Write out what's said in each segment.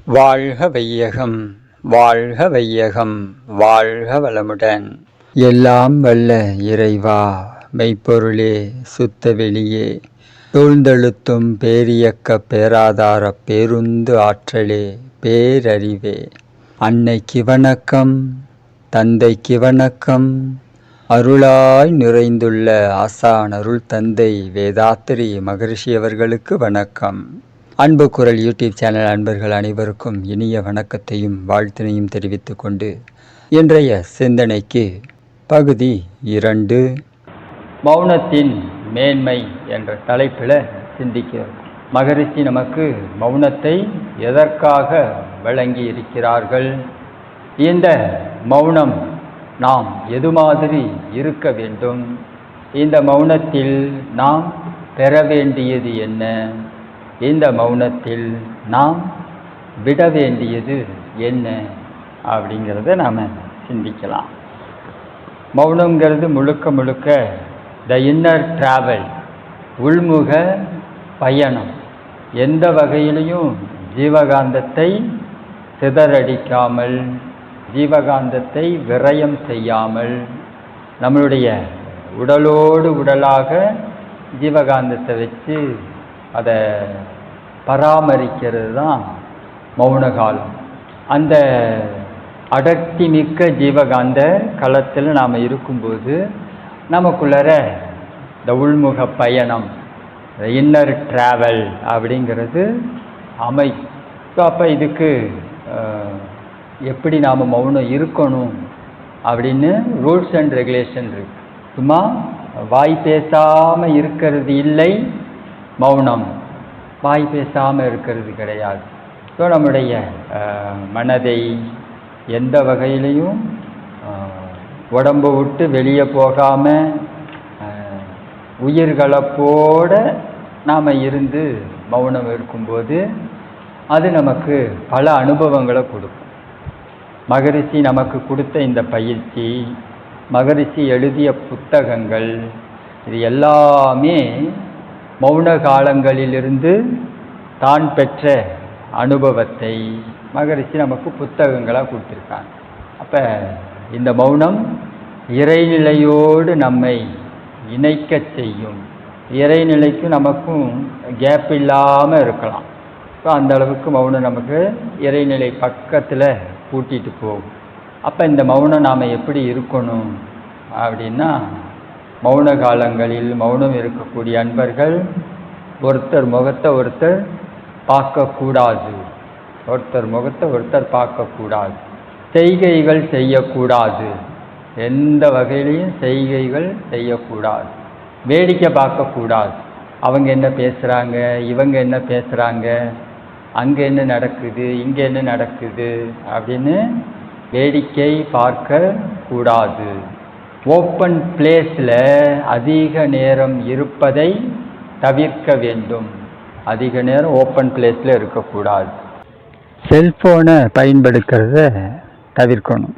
வாழ்க வையகம், வாழ்க வையகம், வாழ்க வளமுடன். எல்லாம் வல்ல இறைவா, மெய்ப்பொருளே, சுத்த வெளியே, சூழ்ந்தெழுத்தும் பேரியக்க பேராதார பேருந்து ஆற்றலே, பேரறிவே, அன்னைக்கு வணக்கம், தந்தைக்கு வணக்கம், அருளாய் நிறைந்துள்ள ஆசான் அருள் தந்தை வேதாத்திரி மகரிஷி அவர்களுக்கு வணக்கம். அன்பு குரல் யூடியூப் சேனல் அன்பர்கள் அனைவருக்கும் இனிய வணக்கத்தையும் வாழ்த்தினையும் தெரிவித்துக் கொண்டு இன்றைய சிந்தனைக்கு பகுதி 2, மௌனத்தின் மேன்மை என்ற தலைப்பில் சிந்திக்கிறோம். மகரிஷி நமக்கு மௌனத்தை எதற்காக வழங்கி இருக்கிறார்கள்? இந்த மௌனம் நாம் எது மாதிரி இருக்க வேண்டும்? இந்த மௌனத்தில் நாம் பெற வேண்டியது என்ன? இந்த மௌனத்தில் நாம் விட வேண்டியது என்ன அப்படிங்கிறத நாம் சிந்திக்கலாம். மௌனங்கிறது முழுக்க முழுக்க த இன்னர் டிராவல், உள்முக பயணம். எந்த வகையிலையும் ஜீவகாந்தத்தை சிதறடிக்காமல், ஜீவகாந்தத்தை விரயம் செய்யாமல், நம்மளுடைய உடலோடு உடலாக ஜீவகாந்தத்தை வச்சு அதை பராமரிக்கிறது தான் மௌன காலம். அந்த அடர்த்தி மிக்க ஜீவகாந்த களத்தில் நாம் இருக்கும்போது நமக்குள்ளர இந்த உள்முக பயணம், இன்னர் டிராவல் அப்படிங்கிறது அமை. ஸோ அப்போ இதுக்கு எப்படி நாம் மௌனம் இருக்கணும் அப்படின்னு ரூல்ஸ் அண்ட் ரெகுலேஷன் இருக்கு. சும்மா வாய் பேசாமல் இருக்கிறது இல்லை மௌனம், வாய் பேசாமல் இருக்கிறது கிடையாது. ஸோ நம்முடைய மனதை எந்த வகையிலையும் உடம்பை விட்டு வெளியே போகாமல் உயிர்களப்போடு நாம் இருந்து மௌனம் இருக்கும்போது அது நமக்கு பல அனுபவங்களை கொடுக்கும். மகரிஷி நமக்கு கொடுத்த இந்த பயிற்சி, மகரிஷி எழுதிய புத்தகங்கள், இது எல்லாமே மௌன காலங்களிலிருந்து தான் பெற்ற அனுபவத்தை மகரிஷி நமக்கு புத்தகங்களாக கொடுத்துருக்காங்க. அப்போ இந்த மௌனம் இறைநிலையோடு நம்மை இணைக்க செய்யும். இறைநிலைக்கும் நமக்கும் கேப் இல்லாமல் இருக்கலாம். ஸோ அந்த அளவுக்கு மௌனம் நமக்கு இறைநிலை பக்கத்தில் கூட்டிகிட்டு போகும். அப்போ இந்த மௌனம் நாம் எப்படி இருக்கணும் அப்படின்னா, மௌன காலங்களில் மௌனம் இருக்கக்கூடிய அன்பர்கள் ஒருத்தர் முகத்தை ஒருத்தர் பார்க்கக்கூடாது, ஒருத்தர் முகத்தை ஒருத்தர் பார்க்கக்கூடாது, செய்கைகள் செய்யக்கூடாது, எந்த வகையிலையும் செய்கைகள் செய்யக்கூடாது, வேடிக்கை பார்க்கக்கூடாது. அவங்க என்ன பேசுகிறாங்க, இவங்க என்ன பேசுகிறாங்க, அங்கே என்ன நடக்குது, இங்கே என்ன நடக்குது அப்படின்னு வேடிக்கை பார்க்கக்கூடாது. ஓப்பன் பிளேஸில் அதிக நேரம் இருப்பதை தவிர்க்க வேண்டும். அதிக நேரம் ஓப்பன் பிளேஸில் இருக்கக்கூடாது. செல்ஃபோனை பயன்படுத்துகிறத தவிர்க்கணும்.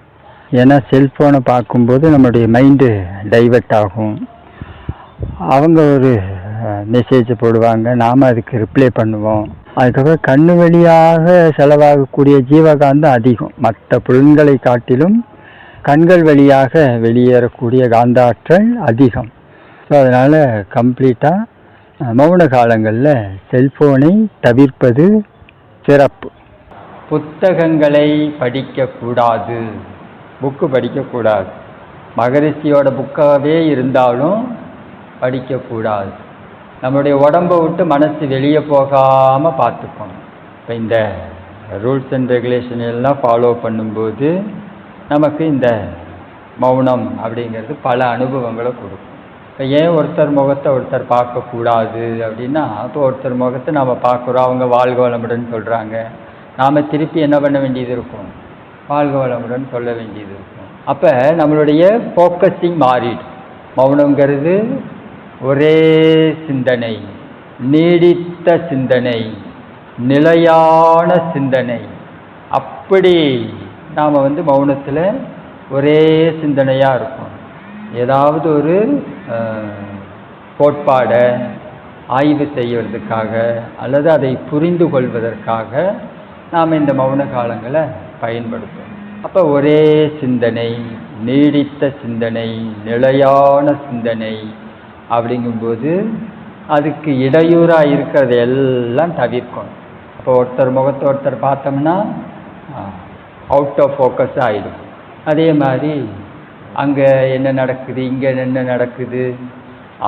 ஏன்னா செல்ஃபோனை பார்க்கும்போது நம்மளுடைய மைண்டு டைவர்ட் ஆகும். அவங்க ஒரு மெசேஜ் போடுவாங்க, நாம் அதுக்கு ரிப்ளை பண்ணுவோம். அதுக்கப்புறம் கண்ணு வழியாக செலவாகக்கூடிய ஜீவகாந்தம் அதிகம். மற்ற புலன்களை காட்டிலும் கண்கள் வழியாக வெளியேறக்கூடிய காந்தாற்றல் அதிகம். ஸோ அதனால் கம்ப்ளீட்டாக மௌன காலங்களில் செல்ஃபோனை தவிர்ப்பது சிறப்பு. புத்தகங்களை படிக்கக்கூடாது, புக்கு படிக்கக்கூடாது. மகரிஷியோட புக்காகவே இருந்தாலும் படிக்கக்கூடாது. நம்மளுடைய உடம்பை விட்டு மனசு வெளியே போகாமல் பார்த்துக்கணும். இப்போ இந்த ரூல்ஸ் அண்ட் ரெகுலேஷன் எல்லாம் ஃபாலோ பண்ணும்போது நமக்கு இந்த மௌனம் அப்படிங்கிறது பல அனுபவங்களை கொடுக்கும். இப்போ ஏன் ஒருத்தர் முகத்தை ஒருத்தர் பார்க்கக்கூடாது அப்படின்னா, இப்போ ஒருத்தர் முகத்தை நாம் பார்க்குறோம், அவங்க வாழ்க வளமுடன் சொல்கிறாங்க, நாம் திருப்பி என்ன பண்ண வேண்டியது இருக்கும்? வாழ்க வளமுடன் சொல்ல வேண்டியது இருக்கும். அப்போ நம்மளுடைய ஃபோக்கஸிங் மாறிடும். மௌனங்கிறது ஒரே சிந்தனை, நீடித்த சிந்தனை, நிலையான சிந்தனை. அப்படி நாம் மௌனத்தில் ஒரே சிந்தனையாக இருக்கும். ஏதாவது ஒரு கோட்பாடை ஆய்வு செய்வதற்காக அல்லது அதை புரிந்து கொள்வதற்காக நாம் இந்த மௌன காலங்களை பயன்படுத்துவோம். அப்போ ஒரே சிந்தனை, நீடித்த சிந்தனை, நிலையான சிந்தனை அப்படிங்கும்போது அதுக்கு இடையூறாக இருக்கிறது எல்லாம் தவிர்க்கணும். இப்போ ஒருத்தர் முகத்தை ஒருத்தர் பார்த்தோம்னா அவுட் ஆஃப் ஃபோக்கஸ் ஆகிடும். அதே மாதிரி அங்கே என்ன நடக்குது, இங்கே என்ன நடக்குது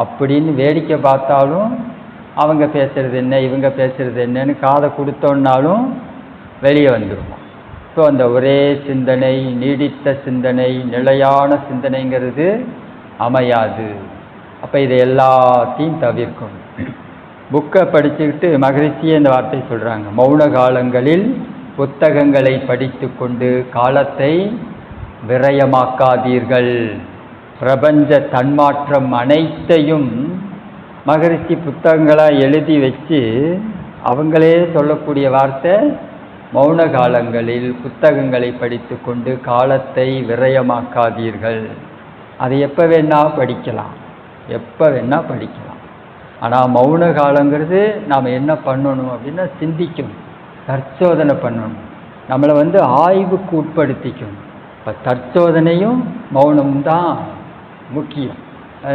அப்படின்னு வேடிக்கை பார்த்தாலும் அவங்க பேசுகிறது என்ன, இவங்க பேசுகிறது என்னன்னு காதை கொடுத்தோன்னாலும் வெளியே வந்துடும். ஸோ அந்த ஒரே சிந்தனை, நீடித்த சிந்தனை, நிலையான சிந்தனைங்கிறது அமையாது. அப்போ இதை எல்லாத்தையும் தவிர்க்கணும். புக்கை படிச்சுக்கிட்டு மகரிஷியே இந்த வார்த்தை சொல்கிறாங்க, மௌன காலங்களில் புத்தகங்களை படித்து கொண்டு காலத்தை விரயமாக்காதீர்கள். பிரபஞ்ச தன்மாற்றம் அனைத்தையும் மகரிஷி புத்தகங்களாக எழுதி வச்சு அவங்களே சொல்லக்கூடிய வார்த்தை, மௌன காலங்களில் புத்தகங்களை படித்து கொண்டு காலத்தை விரயமாக்காதீர்கள். அதை எப்போ வேணால் படிக்கலாம், எப்போ வேணால் படிக்கலாம். ஆனால் மௌன காலங்கிறது நாம் என்ன பண்ணணும் அப்படின்னா சிந்திக்கணும், தற்சோதனை பண்ணணும், நம்மளை ஆய்வுக்கு உட்படுத்திக்கணும். இப்போ தற்சோதனையும் மௌனமும் தான் முக்கியம்.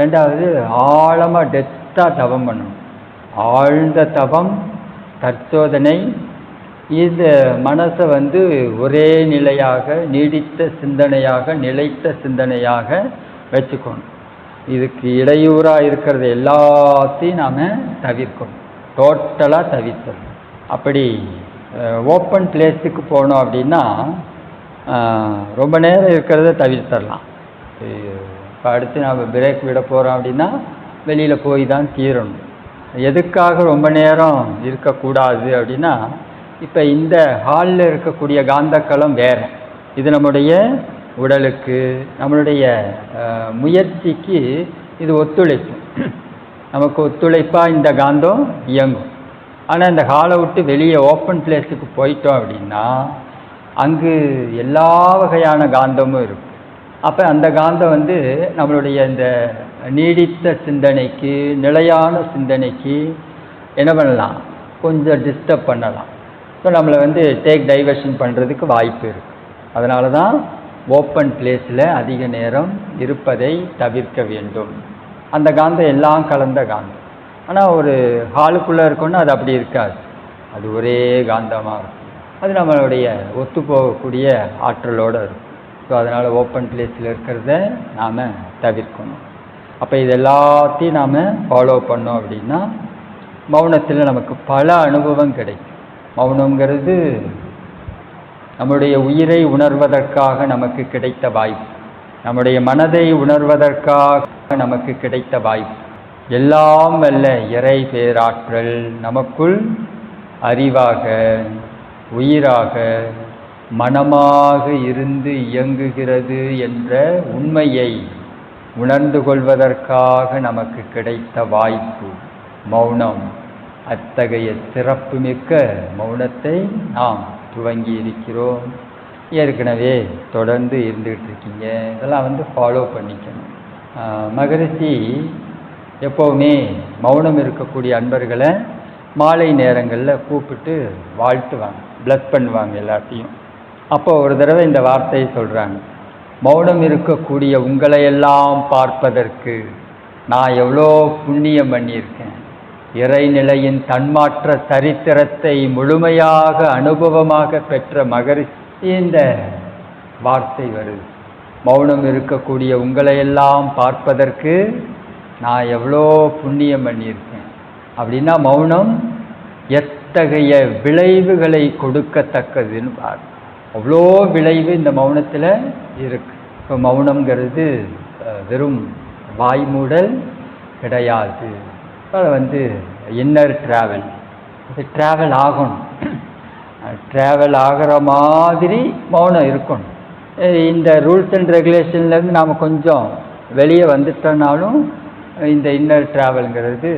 ரெண்டாவது ஆழமாக டெப்த்தாக தவம் பண்ணணும். ஆழ்ந்த தவம், தற்சோதனை, இந்த மனசை ஒரே நிலையாக, நீடித்த சிந்தனையாக, நிலைத்த சிந்தனையாக வச்சுக்கணும். இதுக்கு இடையூறாக இருக்கிறது எல்லாத்தையும் நாம் தவிர்க்கணும், டோட்டலாக தவிர்க்கணும். அப்படி ஓப்பன் பிளேஸுக்கு போனோம் அப்படின்னா ரொம்ப நேரம் இருக்கிறத தவிர்த்தரலாம். இப்போ அடுத்து நாம் பிரேக் விட போகிறோம் அப்படின்னா வெளியில் போய் தான் தீரணும். எதுக்காக ரொம்ப நேரம் இருக்கக்கூடாது அப்படின்னா, இப்போ இந்த ஹாலில் இருக்கக்கூடிய காந்தக்களம் வேறு, இது நம்முடைய உடலுக்கு, நம்மளுடைய முயற்சிக்கு இது ஒத்துழைக்கும். நமக்கு ஒத்துழைப்பாக இந்த காந்தம் இயங்கும். ஆனால் இந்த ஹாலை விட்டு வெளியே ஓப்பன் பிளேஸுக்கு போயிட்டோம் அப்படின்னா அங்கு எல்லா வகையான காந்தமும் இருக்கும். அப்போ அந்த காந்தம் நம்மளுடைய இந்த நீடித்த சிந்தனைக்கு, நிலையான சிந்தனைக்கு என்ன பண்ணலாம், கொஞ்சம் டிஸ்டர்ப் பண்ணலாம். ஸோ நம்மளை டேக் டைவர்ஷன் பண்ணுறதுக்கு வாய்ப்பு இருக்குது. அதனால தான் ஓப்பன் பிளேஸில் அதிக நேரம் இருப்பதை தவிர்க்க வேண்டும். அந்த காந்தம் எல்லாம் கலந்த காந்தம். ஆனால் ஒரு ஹாலுக்குள்ளே இருக்கோன்னா அது அப்படி இருக்காது, அது ஒரே காந்தமாக இருக்கும். அது நம்மளுடைய ஒத்து போகக்கூடிய ஆற்றலோடு இருக்கும். ஸோ அதனால் ஓப்பன் பிளேஸில் இருக்கிறத நாம் தவிர்க்கணும். அப்போ இது எல்லாத்தையும் நாம் ஃபாலோ பண்ணோம் அப்படின்னா மௌனத்தில் நமக்கு பல அனுபவம் கிடைக்கும். மௌனங்கிறது நம்முடைய உயிரை உணர்வதற்காக நமக்கு கிடைத்த வாய்ப்பு, நம்முடைய மனதை உணர்வதற்காக நமக்கு கிடைத்த வாய்ப்பு. எல்லாம் வல்ல இறை பேராற்றல் நமக்குள் அறிவாக, உயிராக, மனமாக இருந்து இயங்குகிறது என்ற உண்மையை உணர்ந்து கொள்வதற்காக நமக்கு கிடைத்த வாய்ப்பு மௌனம். அத்தகைய சிறப்புமிக்க மௌனத்தை நாம் துவங்கி இருக்கிறோம். ஏற்கனவே தொடர்ந்து இருந்துகிட்டு இருக்கீங்க. இதெல்லாம் ஃபாலோ பண்ணிக்கணும். மகரிஷி எப்போவுமே மௌனம் இருக்கக்கூடிய அன்பர்களை மாலை நேரங்களில் கூப்பிட்டு வாழ்த்துவாங்க, ப்ளஸ் பண்ணுவாங்க எல்லாத்தையும். அப்போ ஒரு தடவை இந்த வார்த்தையை சொல்கிறாங்க, மௌனம் இருக்கக்கூடிய உங்களையெல்லாம் பார்ப்பதற்கு நான் எவ்வளோ புண்ணியம் பண்ணியிருக்கேன். இறைநிலையின் தன்மாற்ற சரித்திரத்தை முழுமையாக அனுபவமாக பெற்ற மகரிஷி இந்த வார்த்தை வருது. மௌனம் இருக்கக்கூடிய உங்களையெல்லாம் பார்ப்பதற்கு நான் எவ்வளோ புண்ணியம் பண்ணியிருக்கேன் அப்படின்னா மௌனம் எத்தகைய விளைவுகளை கொடுக்கத்தக்கதுன்னு பாரு. அவ்வளோ விளைவு இந்த மௌனத்தில் இருக்கு. இப்போ மௌனங்கிறது வெறும் வாய்மூடல் கிடையாது. அது இன்னர் ட்ராவல், அது ட்ராவல் ஆகணும். ட்ராவல் ஆகிற மாதிரி மௌனம் இருக்கணும். இந்த ரூல்ஸ் அண்ட் ரெகுலேஷன்லேருந்து நாம் கொஞ்சம் வெளியே வந்துட்டோன்னாலும் இந்த இன்னர் ட்ராவல்ங்கிறது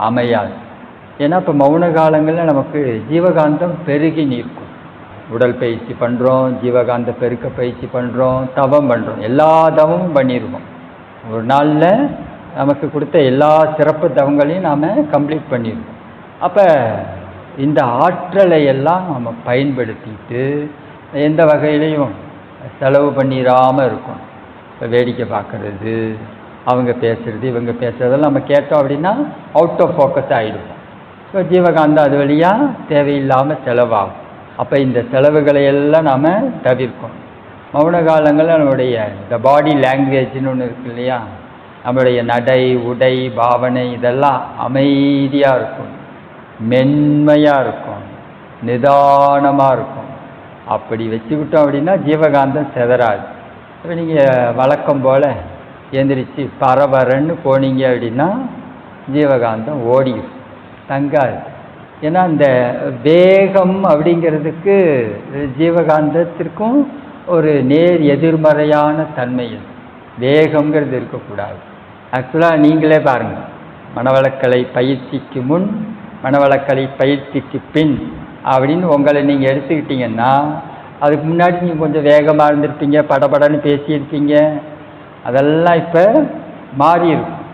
அமையாது. ஏன்னா இப்போ மௌன காலங்களில் நமக்கு ஜீவகாந்தம் பெருகி நிற்கும். உடல் பயிற்சி பண்ணுறோம், ஜீவகாந்த பெருக்க பயிற்சி பண்ணுறோம், தவம் பண்ணுறோம், எல்லா தவமும் பண்ணிடுவோம். ஒரு நாளில் நமக்கு கொடுத்த எல்லா சிறப்பு தவங்களையும் நாம் கம்ப்ளீட் பண்ணிடுவோம். அப்போ இந்த ஆற்றலை எல்லாம் நம்ம பயன்படுத்திட்டு எந்த வகையிலையும் செலவு பண்ணிடாமல் இருக்கும். இப்போ வேடிக்கை பார்க்குறது, அவங்க பேசுகிறது, இவங்க பேசுகிறதெல்லாம் நம்ம கேட்டோம் அப்படின்னா அவுட் ஆஃப் ஃபோக்கஸ் ஆகிடுவோம். ஸோ ஜீவகாந்தம் அது வழியாக தேவையில்லாமல் செலவாகும். அப்போ இந்த செலவுகளை எல்லாம் நாம் தவிர்க்கணும். மௌன காலங்களில் நம்மளுடைய இந்த பாடி லாங்குவேஜ்னு ஒன்று இருக்கு இல்லையா, நம்மளுடைய நடை, உடை, பாவனை இதெல்லாம் அமைதியாக இருக்கும், மென்மையாக இருக்கும், நிதானமாக இருக்கும். அப்படி வச்சுக்கிட்டோம் அப்படின்னா ஜீவகாந்தம் செதறாது. இப்போ நீங்கள் வழக்கம் போல் எந்திரிச்சு பரபரன்னு போனீங்க அப்படின்னா ஜீவகாந்தம் ஓடிடும், தங்காது. ஏன்னா அந்த வேகம் அப்படிங்கிறதுக்கு ஜீவகாந்தத்திற்கும் ஒரு நேர் எதிர்மறையான தன்மை. வேகங்கிறது இருக்கக்கூடாது. ஆக்சுவலாக நீங்களே பாருங்கள், மனவளக்கலை பயிற்சிக்கு முன், மனவளக்கலை பயிற்சிக்கு பின் அப்படின்னு உங்களை நீங்கள் எடுத்துக்கிட்டீங்கன்னா, அதுக்கு முன்னாடி நீங்கள் கொஞ்சம் வேகமாக இருந்திருப்பீங்க, படபடன்னு பேசியிருப்பீங்க. அதெல்லாம் இப்போ மாறி இருக்கும்.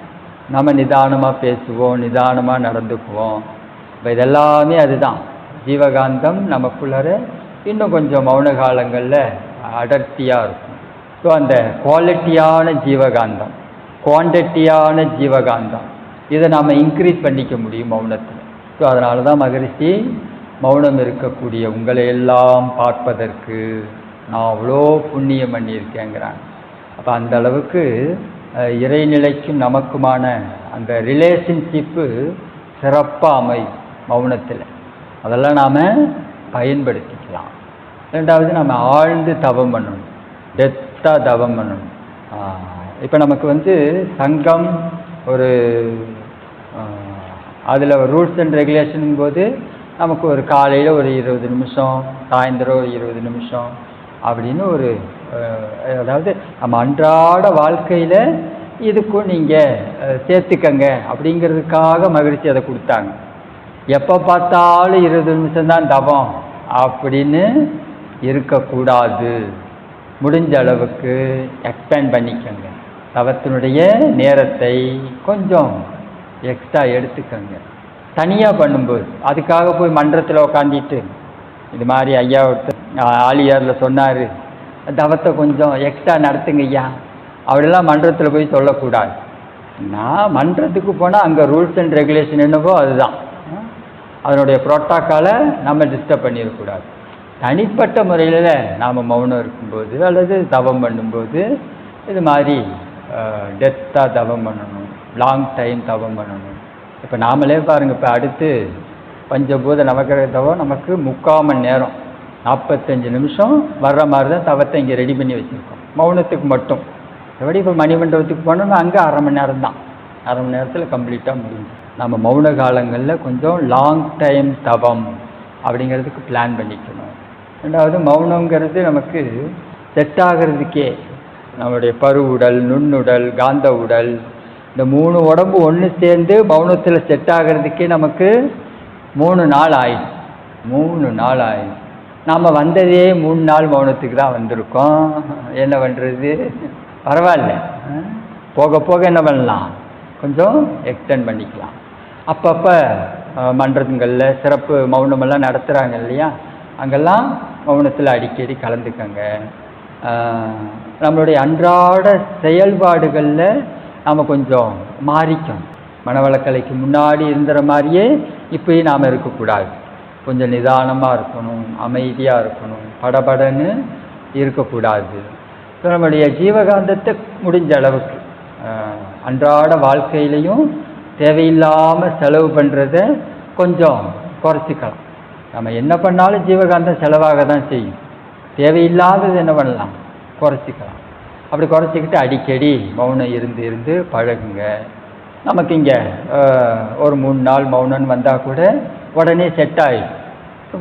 நம்ம நிதானமாக பேசுவோம், நிதானமாக நடந்துக்குவோம். இப்போ இதெல்லாமே அதுதான் ஜீவகாந்தம் நமக்குள்ளார இன்னும் கொஞ்சம் மௌன காலங்களில் அடர்த்தியாக இருக்கும். ஸோ அந்த குவாலிட்டியான ஜீவகாந்தம், குவான்டிட்டியான ஜீவகாந்தம், இதை நாம் இன்க்ரீஸ் பண்ணிக்க முடியும் மௌனத்தில். ஸோ அதனால தான் மகரிஷி மௌனம் இருக்கக்கூடிய உங்களை எல்லாம் பார்ப்பதற்கு நான் அவ்வளோ புண்ணியம் பண்ணியிருக்கேங்கிறாங்க. அப்போ அந்த அளவுக்கு இறைநிலைக்கும் நமக்குமான அந்த ரிலேஷன்ஷிப்பு சிறப்பாக அமையும் மௌனத்தில். அதெல்லாம் நாம் பயன்படுத்திக்கலாம். ரெண்டாவது நம்ம ஆழ்ந்து தவம் பண்ணணும், டெப்த்தாக தவம் பண்ணணும். இப்போ நமக்கு சங்கம் ஒரு அதில் ரூல்ஸ் அண்ட் ரெகுலேஷன் போது நமக்கு ஒரு காலையில் ஒரு 20 நிமிஷம், சாயந்தரம் ஒரு 20 நிமிஷம் அப்படின்னு ஒரு அதாவது நம்ம அன்றாட வாழ்க்கையில் இதுக்கும் நீங்கள் சேர்த்துக்கங்க அப்படிங்கிறதுக்காக மகிழ்ச்சி அதை கொடுத்தாங்க. எப்போ பார்த்தாலும் 20 நிமிஷம்தான் தவம் அப்படின்னு இருக்கக்கூடாது. முடிஞ்ச அளவுக்கு எக்ஸ்பேண்ட் பண்ணிக்கங்க. தவத்தினுடைய நேரத்தை கொஞ்சம் எக்ஸ்ட்ரா எடுத்துக்கங்க. தனியாக பண்ணும்போது அதுக்காக போய் மன்றத்தில் உக்காந்திட்டு இது மாதிரி ஐயா ஆலியாரில் சொன்னார், தவத்தை கொஞ்சம் எக்ஸ்ட்ரா நடத்துங்க ஐயா அப்படிலாம் மன்றத்தில் போய் சொல்லக்கூடாது. நான் மன்றத்துக்கு போனால் அங்கே ரூல்ஸ் அண்ட் ரெகுலேஷன் என்னவோ அதுதான், அதனுடைய புரோட்டோக்காலை நம்ம டிஸ்டர்ப் பண்ணிடக்கூடாது. தனிப்பட்ட முறையில் நாம் மௌனம் இருக்கும்போது அல்லது தவம் பண்ணும்போது இது மாதிரி டெப்த்தாக தவம் பண்ணணும், லாங் டைம் தவம் பண்ணணும். இப்போ நாமளே பாருங்கள், இப்போ அடுத்து பஞ்சபூத நவக்கிரக தவம் நமக்கு 3/4 மணி நேரம் 45 நிமிஷம் வர்ற மாதிரி தான் தவத்தை இங்கே ரெடி பண்ணி வச்சுருக்கோம் மௌனத்துக்கு மட்டும். எப்படி இப்போ மணிமண்டபத்துக்கு போனோம்னா அங்கே 1/2 மணி நேரம் தான், 1/2 மணி நேரத்தில் கம்ப்ளீட்டாக முடியும். நம்ம மௌன காலங்களில் கொஞ்சம் லாங் டைம் தவம் அப்படிங்கிறதுக்கு பிளான் பண்ணிக்கணும். ரெண்டாவது மௌனங்கிறது நமக்கு செட் ஆகிறதுக்கே நம்மளுடைய பருவுடல், நுண்ணுடல், காந்த உடல், இந்த 3 உடம்பு ஒன்று சேர்ந்து மௌனத்தில் செட் ஆகிறதுக்கே நமக்கு 3 நாள் ஆயிடும். 3 நாள் ஆயிடும். நாம் வந்ததே 3 நாள் மௌனத்துக்கு தான் வந்திருக்கோம். என்ன பண்ணுறது? பரவாயில்ல, போக போக என்ன பண்ணலாம், கொஞ்சம் எக்ஸ்டெண்ட் பண்ணிக்கலாம். அப்பப்போ மன்றங்களில் சிறப்பு மௌனமெல்லாம் நடத்துகிறாங்க இல்லையா, அங்கெல்லாம் மௌனத்தில் அடிக்கடி கலந்துக்கங்க. நம்மளுடைய அன்றாட செயல்பாடுகளில் நாம் கொஞ்சம் மாறிக்கணும். மனவளக்கலைக்கு முன்னாடி இருந்துற மாதிரியே இப்போயும் நாம் இருக்கக்கூடாது. கொஞ்சம் நிதானமாக இருக்கணும், அமைதியாக இருக்கணும், படபடன்னு இருக்கக்கூடாது. ஸோ நம்மளுடைய ஜீவகாந்தத்தை முடிஞ்ச அளவுக்கு அன்றாட வாழ்க்கையிலையும் தேவையில்லாமல் செலவு பண்ணுறத கொஞ்சம் குறைச்சிக்கலாம். நம்ம என்ன பண்ணாலும் ஜீவகாந்தம் செலவாக தான் செய்யும். தேவையில்லாதது என்ன பண்ணலாம், குறைச்சிக்கலாம். அப்படி குறைச்சிக்கிட்டு அடிக்கடி மௌனம் இருந்து பழகுங்க. நமக்கு இங்கே ஒரு 3 நாள் மௌனம்னு வந்தால் கூட உடனே செட் ஆகிடும்.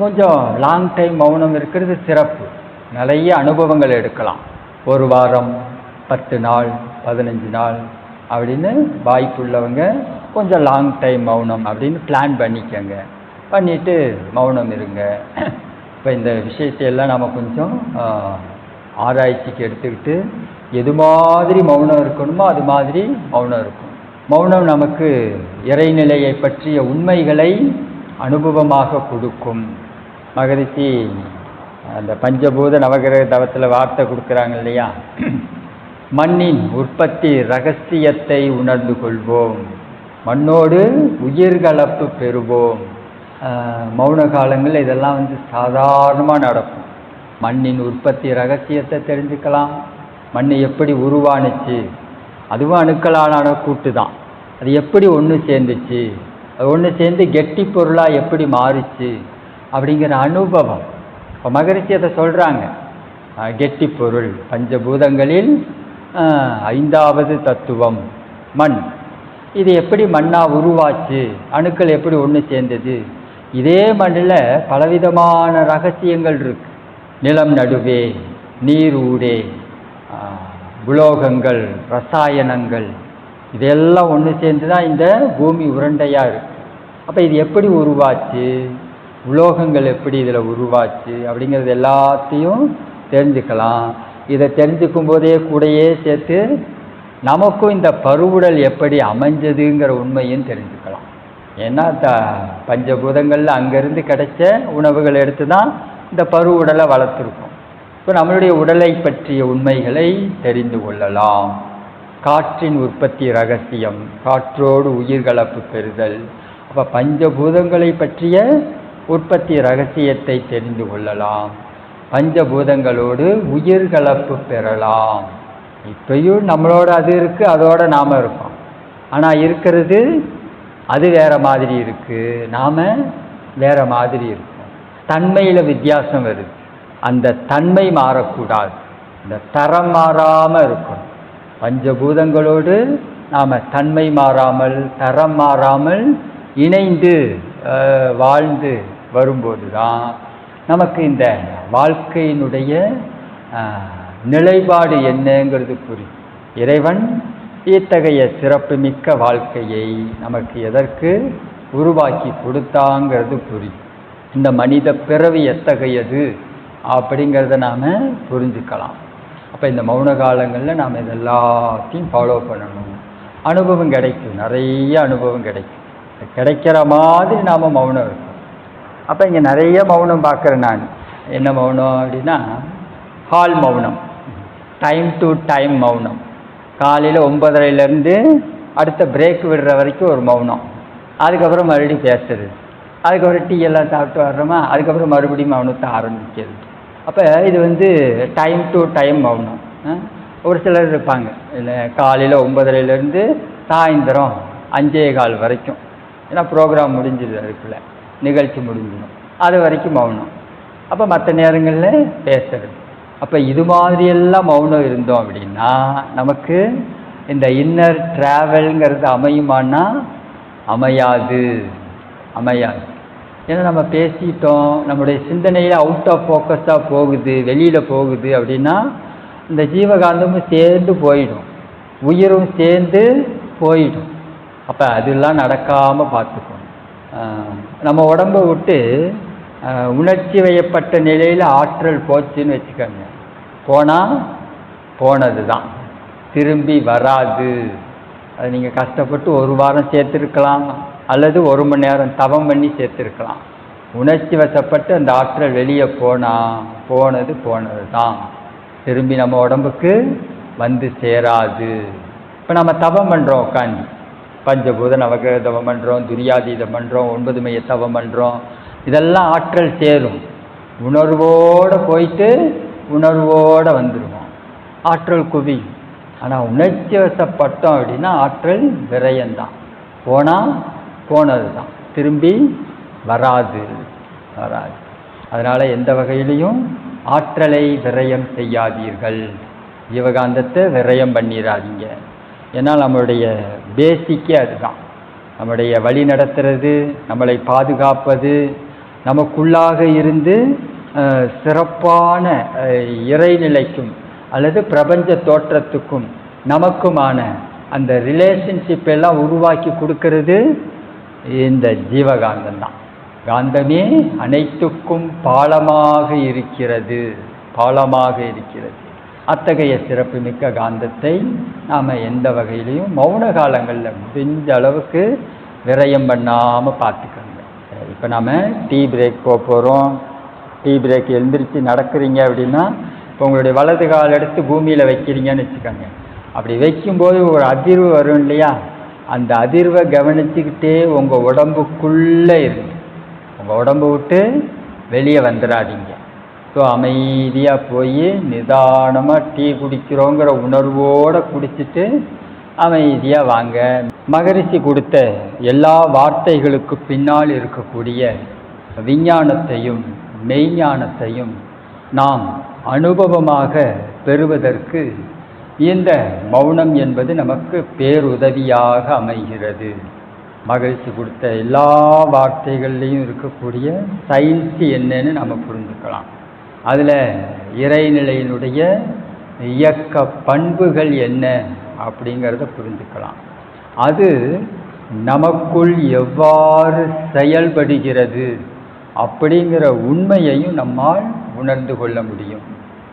கொஞ்சம் லாங் டைம் மௌனம் இருக்கிறது சிறப்பு. நிறைய அனுபவங்கள் எடுக்கலாம். 1 வாரம், 10 நாள், 15 நாள் அப்படின்னு வாய்ப்புள்ளவங்க கொஞ்சம் லாங் டைம் மௌனம் அப்படின்னு பிளான் பண்ணிக்கங்க. பண்ணிவிட்டு மௌனம் இருங்க. இப்போ இந்த விஷயத்தையெல்லாம் நம்ம கொஞ்சம் ஆராய்ச்சிக்கு எடுத்துக்கிட்டு எது மாதிரி மௌனம் இருக்கணுமோ அது மாதிரி மௌனம் இருக்கும். மௌனம் நமக்கு இறைநிலையை பற்றிய உண்மைகளை அனுபவமாக கொடுக்கும். மகரிஷி அந்த பஞ்சபூத நவகிரக தவத்தில் வார்த்தை கொடுக்குறாங்க இல்லையா, மண்ணின் உற்பத்தி ரகசியத்தை உணர்ந்து கொள்வோம், மண்ணோடு உயிர்கலப்பு பெறுவோம். மௌன காலங்கள் இதெல்லாம் சாதாரணமாக நடக்கும். மண்ணின் உற்பத்தி ரகசியத்தை தெரிஞ்சுக்கலாம். மண் எப்படி உருவானுச்சு, அதுவும் அணுக்களான கூட்டு தான். அது எப்படி ஒன்று சேர்ந்துச்சு, அது ஒன்று சேர்ந்து கெட்டி பொருளாக எப்படி மாறிச்சு அப்படிங்கிற அனுபவம். இப்போ மகரிஷி அதை சொல்கிறாங்க. கெட்டி பொருள் பஞ்சபூதங்களில் 5வது தத்துவம் மண். இது எப்படி மண்ணாக உருவாச்சு, அணுக்கள் எப்படி ஒன்று சேர்ந்தது. இதே மண்ணில் பலவிதமான ரகசியங்கள் இருக்கு. நிலம் நடுவே, நீர் ஊடே, உலோகங்கள், ரசாயனங்கள், இதெல்லாம் ஒன்று சேர்ந்து தான் இந்த பூமி உருண்டையாக இருக்கு. அப்போ இது எப்படி உருவாச்சு, உலோகங்கள் எப்படி இதில் உருவாச்சு அப்படிங்கிறது எல்லாத்தையும் தெரிஞ்சுக்கலாம். இதை தெரிஞ்சுக்கும் போதே கூடையே சேர்த்து நமக்கும் இந்த பருவுடல் எப்படி அமைஞ்சதுங்கிற உண்மையும் தெரிஞ்சுக்கலாம். ஏன்னா பஞ்சபூதங்களில் அங்கேருந்து கிடைச்ச உணவுகள் எடுத்து தான் இந்த பருவுடலை வளர்த்துருக்கோம். இப்போ நம்மளுடைய உடலை பற்றிய உண்மைகளை தெரிந்து கொள்ளலாம். காற்றின் உற்பத்தி ரகசியம், காற்றோடு உயிர்கலப்பு பெறுதல். அப்போ பஞ்சபூதங்களை பற்றிய உற்பத்தி ரகசியத்தை தெரிந்து கொள்ளலாம். பஞ்சபூதங்களோடு உயிர்கலப்பு பெறலாம். இப்பயும் நம்மளோட அது இருக்குது, அதோட நாம் இருக்கோம். ஆனால் இருக்கிறது அது வேறு மாதிரி இருக்குது, நாம் வேறு மாதிரி இருக்கோம். தன்மையில் வித்தியாசம் வருது. அந்த தன்மை மாறக்கூடாது, இந்த தரம் மாறாமல் இருக்கணும். பஞ்சபூதங்களோடு நாம் தன்மை மாறாமல் தரம் மாறாமல் இணைந்து வாழ்ந்து வரும்போது தான் நமக்கு இந்த வாழ்க்கையினுடைய நிலைப்பாடு என்னங்கிறது புரியும். இறைவன் இத்தகைய சிறப்புமிக்க வாழ்க்கையை நமக்கு எதற்கு உருவாக்கி கொடுத்தாங்கிறது புரியும். இந்த மனித பிறவி எத்தகையது அப்படிங்கிறத நாம் புரிஞ்சுக்கலாம். அப்போ இந்த மௌன காலங்களில் நாம் இதெல்லாத்தையும் ஃபாலோ பண்ணணும். அனுபவம் கிடைக்கும், நிறைய அனுபவம் கிடைக்கும். கிடைக்கிற மாதிரி நாம் மௌனம் இருக்கும். அப்போ இங்கே நிறைய மௌனம் பார்க்குறேன் நான். என்ன மௌனம் அப்படின்னா, ஹால் மௌனம், டைம் டு டைம் மௌனம். காலையில் 9:30லேருந்து அடுத்த பிரேக் விடுற வரைக்கும் ஒரு மௌனம். அதுக்கப்புறம் மறுபடியும் பேசுறது. அதுக்கப்புறம் டீ எல்லாம் சாப்பிட்டு வர்றோமா, அதுக்கப்புறம் மறுபடியும் மௌனத்தை ஆரம்பிக்கிறது. அப்போ இது டைம் டு டைம் மௌனம். ஒரு சிலர் இருப்பாங்க, இல்லை காலையில் 9:30லேருந்து சாயந்தரம் 5:15 வரைக்கும், ஏன்னா ப்ரோக்ராம் முடிஞ்சிடுது, அதுக்குள்ளே நிகழ்ச்சி முடிஞ்சிடும், அது வரைக்கும் மௌனம். அப்போ மற்ற நேரங்களில் பேசுறது. அப்போ இது மாதிரியெல்லாம் மௌனம் இருந்தோம் அப்படின்னா நமக்கு இந்த இன்னர் ட்ராவல்ங்கிறது அமையுமான்னா அமையாது. ஏன்னா நம்ம பேசிட்டோம், நம்முடைய சிந்தனையில் அவுட் ஆஃப் ஃபோக்கஸாக போகுது, வெளியில் போகுது அப்படின்னா இந்த ஜீவகாந்தமும் சேர்ந்து போயிடும், உயிரும் சேர்ந்து போயிடும். அப்போ அதெல்லாம் நடக்காமல் பார்த்துக்கணும். நம்ம உடம்பை விட்டு உணர்ச்சி வயப்பட்ட நிலையில் ஆற்றல் போச்சுன்னு வச்சுக்கோங்க, போனால் போனது தான், திரும்பி வராது. அது நீங்கள் கஷ்டப்பட்டு 1 வாரம் சேர்த்துருக்கலாம், அல்லது 1 மணி நேரம் தவம் பண்ணி சேர்த்துருக்கலாம். உணர்ச்சி வசப்பட்டு அந்த ஆற்றல் வெளியே போனது தான், திரும்பி நம்ம உடம்புக்கு வந்து சேராது. இப்போ நம்ம தவம் பண்ணுறோம், உட்காந்து பஞ்சபூத நவகிரக தவம் பண்ணுறோம், துரியாதீதம் பண்ணுறோம், 9 மைய தவம் பண்ணுறோம். இதெல்லாம் ஆற்றல் சேரும், உணர்வோடு போயிட்டு உணர்வோடு வந்துடுவோம், ஆற்றல் குவியும். ஆனால் உணர்ச்சி வசப்பட்டோம் அப்படின்னா ஆற்றல் விரயம்தான், போனது தான், திரும்பி வராது. அதனால் எந்த வகையிலையும் ஆற்றலை விரயம் செய்யாதீர்கள், ஜீவகாந்தத்தை விரயம் பண்ணிடாதீங்க. ஏன்னா நம்மளுடைய பேசிக்கே அதுதான். நம்முடைய வழி நடத்துறது, நம்மளை பாதுகாப்பது, நமக்குள்ளாக இருந்து சிறப்பான இறைநிலைக்கும் அல்லது பிரபஞ்ச தோற்றத்துக்கும் நமக்குமான அந்த ரிலேஷன்ஷிப் எல்லாம் உருவாக்கி கொடுக்கறது இந்த ஜீவகாந்தம் தான். காந்தமே அனைத்துக்கும் பாலமாக இருக்கிறது. அத்தகைய சிறப்புமிக்க காந்தத்தை நாம் எந்த வகையிலையும் மௌன காலங்களில் முடிஞ்ச அளவுக்கு விரயம் பண்ணாமல் பார்த்துக்கோங்க. இப்போ நாம் டீ பிரேக் போக போகிறோம். டீ பிரேக் எழுந்திரிச்சு நடக்கிறீங்க அப்படின்னா, இப்போ உங்களுடைய வலது கால் எடுத்து பூமியில் வைக்கிறீங்கன்னு வச்சுக்கோங்க. அப்படி வைக்கும்போது ஒரு அதிர்வு வரும் இல்லையா? அந்த அதிர்வை கவனிச்சுக்கிட்டே உங்கள் உடம்புக்குள்ளே இருக்கு. உங்கள் உடம்பு விட்டு வெளியே வந்துடாதீங்க. ஸோ அமைதியாக போய் நிதானமாக டீ குடிக்கிறோங்கிற உணர்வோடு குடிச்சிட்டு அமைதியாக வாங்க. மகரிஷி கொடுத்த எல்லா வார்த்தைகளுக்கு பின்னால் இருக்கக்கூடிய விஞ்ஞானத்தையும் மெய்ஞானத்தையும் நாம் அனுபவமாக பெறுவதற்கு இந்த மௌனம் என்பது நமக்கு பேருதவியாக அமைகிறது. மகிழ்ச்சி கொடுத்த எல்லா வார்த்தைகள்லையும் இருக்கக்கூடிய சயின்ஸ் என்னன்னு நம்ம புரிஞ்சுக்கலாம். அதில் இறைநிலையினுடைய இயக்க பண்புகள் என்ன அப்படிங்கிறத புரிஞ்சுக்கலாம். அது நமக்குள் எவ்வாறு செயல்படுகிறது அப்படிங்கிற உண்மையையும் நம்மால் உணர்ந்து கொள்ள முடியும்.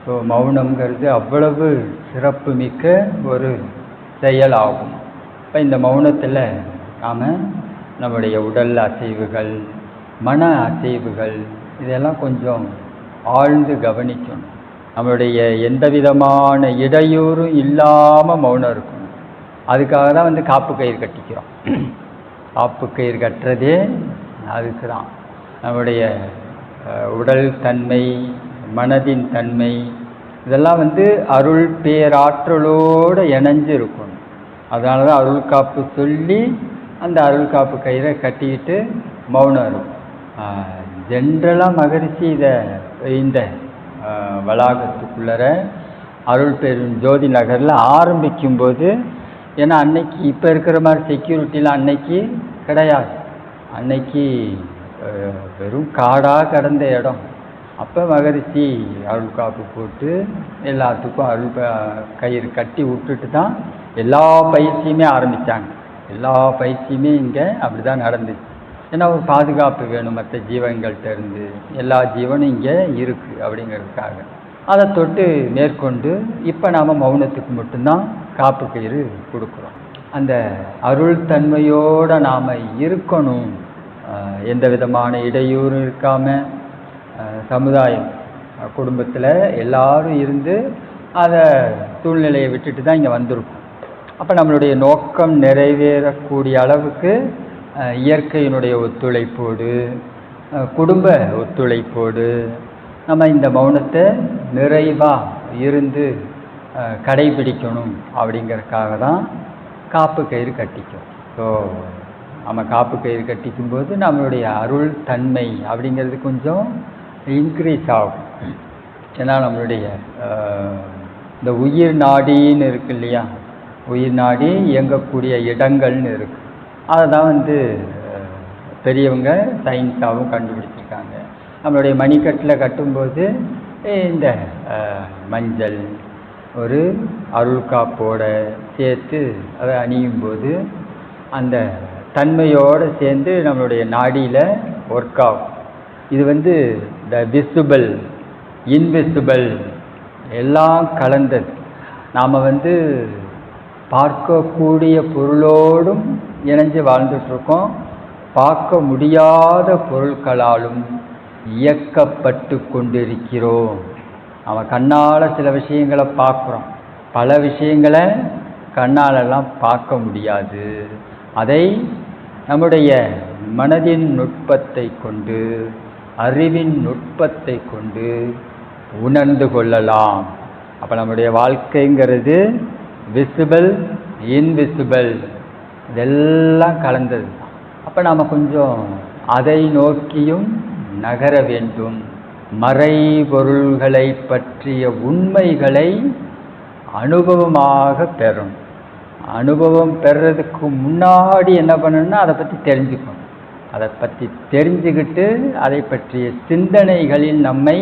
ஸோ மௌனம்ங்கிறது அவ்வளவு சிறப்புமிக்க ஒரு செயலாகும். இப்போ இந்த மௌனத்தில் நாம் நம்முடைய உடல் அசைவுகள், மன அசைவுகள், இதெல்லாம் கொஞ்சம் ஆழ்ந்து கவனிக்கணும். நம்மளுடைய எந்த விதமான இடையூறும் இல்லாமல் மௌனம் இருக்கணும். அதுக்காக தான் காப்பு கயிறு கட்டிக்கிறோம். காப்பு கயிறு கட்டுறதே அதுக்கு தான். நம்முடைய உடல் தன்மை, மனதின் தன்மை, இதெல்லாம் அருள் பேராற்றலோடு இணைஞ்சு இருக்கணும். அதனால தான் அருள் காப்பு சொல்லி அந்த அருள் காப்பு கயிறை கட்டிக்கிட்டு மௌனம் இருக்கும். ஜென்ரலாக மகரிஷி இந்த வளாகத்துக்குள்ளற அருள் பெரும் ஜோதி நகரில் ஆரம்பிக்கும்போது, ஏன்னா அன்னைக்கு இப்போ இருக்கிற மாதிரி செக்யூரிட்டிலாம் அன்னைக்கு கிடையாது. அன்னைக்கு வெறும் காடாக கடந்த இடம். அப்போ மகரிஷி அருள் காப்பு போட்டு எல்லாத்துக்கும் அருள் கயிறு கட்டி விட்டுட்டு தான் எல்லா பயிற்சியுமே ஆரம்பித்தாங்க. எல்லா பயிற்சியுமே இங்கே அப்படி தான் நடந்துச்சு. ஏன்னா ஒரு பாதுகாப்பு வேணும் மற்ற ஜீவன்கள்ட்ட இருந்து. எல்லா ஜீவனும் இங்கே இருக்குது அப்படிங்கிறதுக்காக அதை தொட்டு மேற்கொண்டு இப்போ நாம் மௌனத்துக்கு மட்டும்தான் காப்பு கயிறு கொடுக்குறோம். அந்த அருள் தன்மையோடு நாம் இருக்கணும். எந்த விதமான இடையூறும் இருக்காமல் சமுதாயம் குடும்பத்தில் எல்லாரும் இருந்து அதை சூழ்நிலையை விட்டுட்டு தான் இங்கே வந்திருக்கோம். அப்போ நம்மளுடைய நோக்கம் நிறைவேறக்கூடிய அளவுக்கு இயற்கையினுடைய ஒத்துழைப்போடு, குடும்ப ஒத்துழைப்போடு நம்ம இந்த மௌனத்தை நிறைவாக இருந்து கடைபிடிக்கணும். அப்படிங்கிறதுக்காக தான் காப்பு கயிறு கட்டிக்கும். ஸோ நம்ம காப்பு கயிறு கட்டிக்கும்போது நம்மளுடைய அருள் தன்மை அப்படிங்கிறது கொஞ்சம் இன்க்ரீஸ் ஆகும். ஏன்னா நம்மளுடைய இந்த உயிர் நாடின்னு இருக்கு இல்லையா, உயிர் நாடி இயங்கக்கூடிய இடங்கள்னு இருக்குது. அதை தான் பெரியவங்க சயின்ஸாகவும் கண்டுபிடிச்சிருக்காங்க. நம்மளுடைய மணிக்கட்டில் கட்டும்போது இந்த மஞ்சள் ஒரு அருள் காப்போட சேர்த்து அதை அணியும் போது அந்த தன்மையோடு சேர்ந்து நம்மளுடைய நாடியில் ஒர்க் ஆகும். இது த விசிபிள் இன்விசிபிள் எல்லாம் கலந்தது. நாம் பார்க்கக்கூடிய பொருளோடும் இணைஞ்சு வாழ்ந்துட்டுருக்கோம். பார்க்க முடியாத பொருட்களாலும் இயக்கப்பட்டு கொண்டிருக்கிறோம். நம்ம கண்ணால் சில விஷயங்களை பார்க்குறோம், பல விஷயங்களை கண்ணாலெல்லாம் பார்க்க முடியாது. அதை நம்முடைய மனதின் நுட்பத்தை கொண்டு, அறிவின் நுட்பத்தை கொண்டு உணர்ந்து கொள்ளலாம். அப்போ நம்முடைய வாழ்க்கைங்கிறது விசிபிள் இன்விசிபிள் இதெல்லாம் கலந்தது. அப்போ நாம் கொஞ்சம் அதை நோக்கியும் நகர வேண்டும். மறைபொருள்களை பற்றிய உண்மைகளை அனுபவமாக பெறணும். அனுபவம் பெறதுக்கு முன்னாடி என்ன பண்ணணும்னா அதை பற்றி தெரிஞ்சுக்கணும். அதை பற்றி தெரிஞ்சுக்கிட்டு அதை பற்றிய சிந்தனைகளில் நம்மை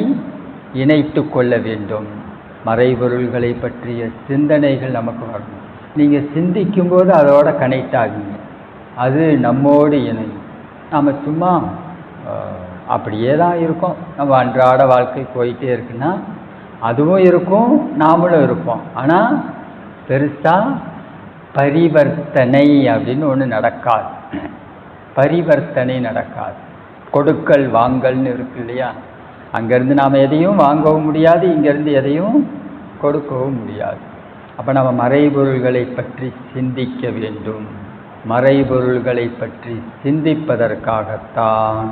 இணைத்து கொள்ள வேண்டும். மறைபொருள்களை பற்றிய சிந்தனைகள் நமக்கு வரணும். நீங்கள் சிந்திக்கும்போது அதோட கனெக்ட் ஆகுங்க, அது நம்மோடு இணையும். நாம் சும்மா அப்படியே தான் இருக்கோம். நம்ம அன்றாட வாழ்க்கை போயிட்டே இருக்குன்னா அதுவும் இருக்கும், நாமளும் இருப்போம். ஆனால் பெருசாக பரிவர்த்தனை அப்படின்னு ஒன்று நடக்காது. பரிவர்த்தனை நடக்காது. கொடுக்கல் வாங்கல்னு இருக்கு இல்லையா? அங்கேருந்து நாம் எதையும் வாங்கவும் முடியாது, இங்கேருந்து எதையும் கொடுக்கவும் முடியாது. அப்போ நம்ம மறைபொருள்களை பற்றி சிந்திக்க வேண்டும். மறைபொருள்களை பற்றி சிந்திப்பதற்காகத்தான்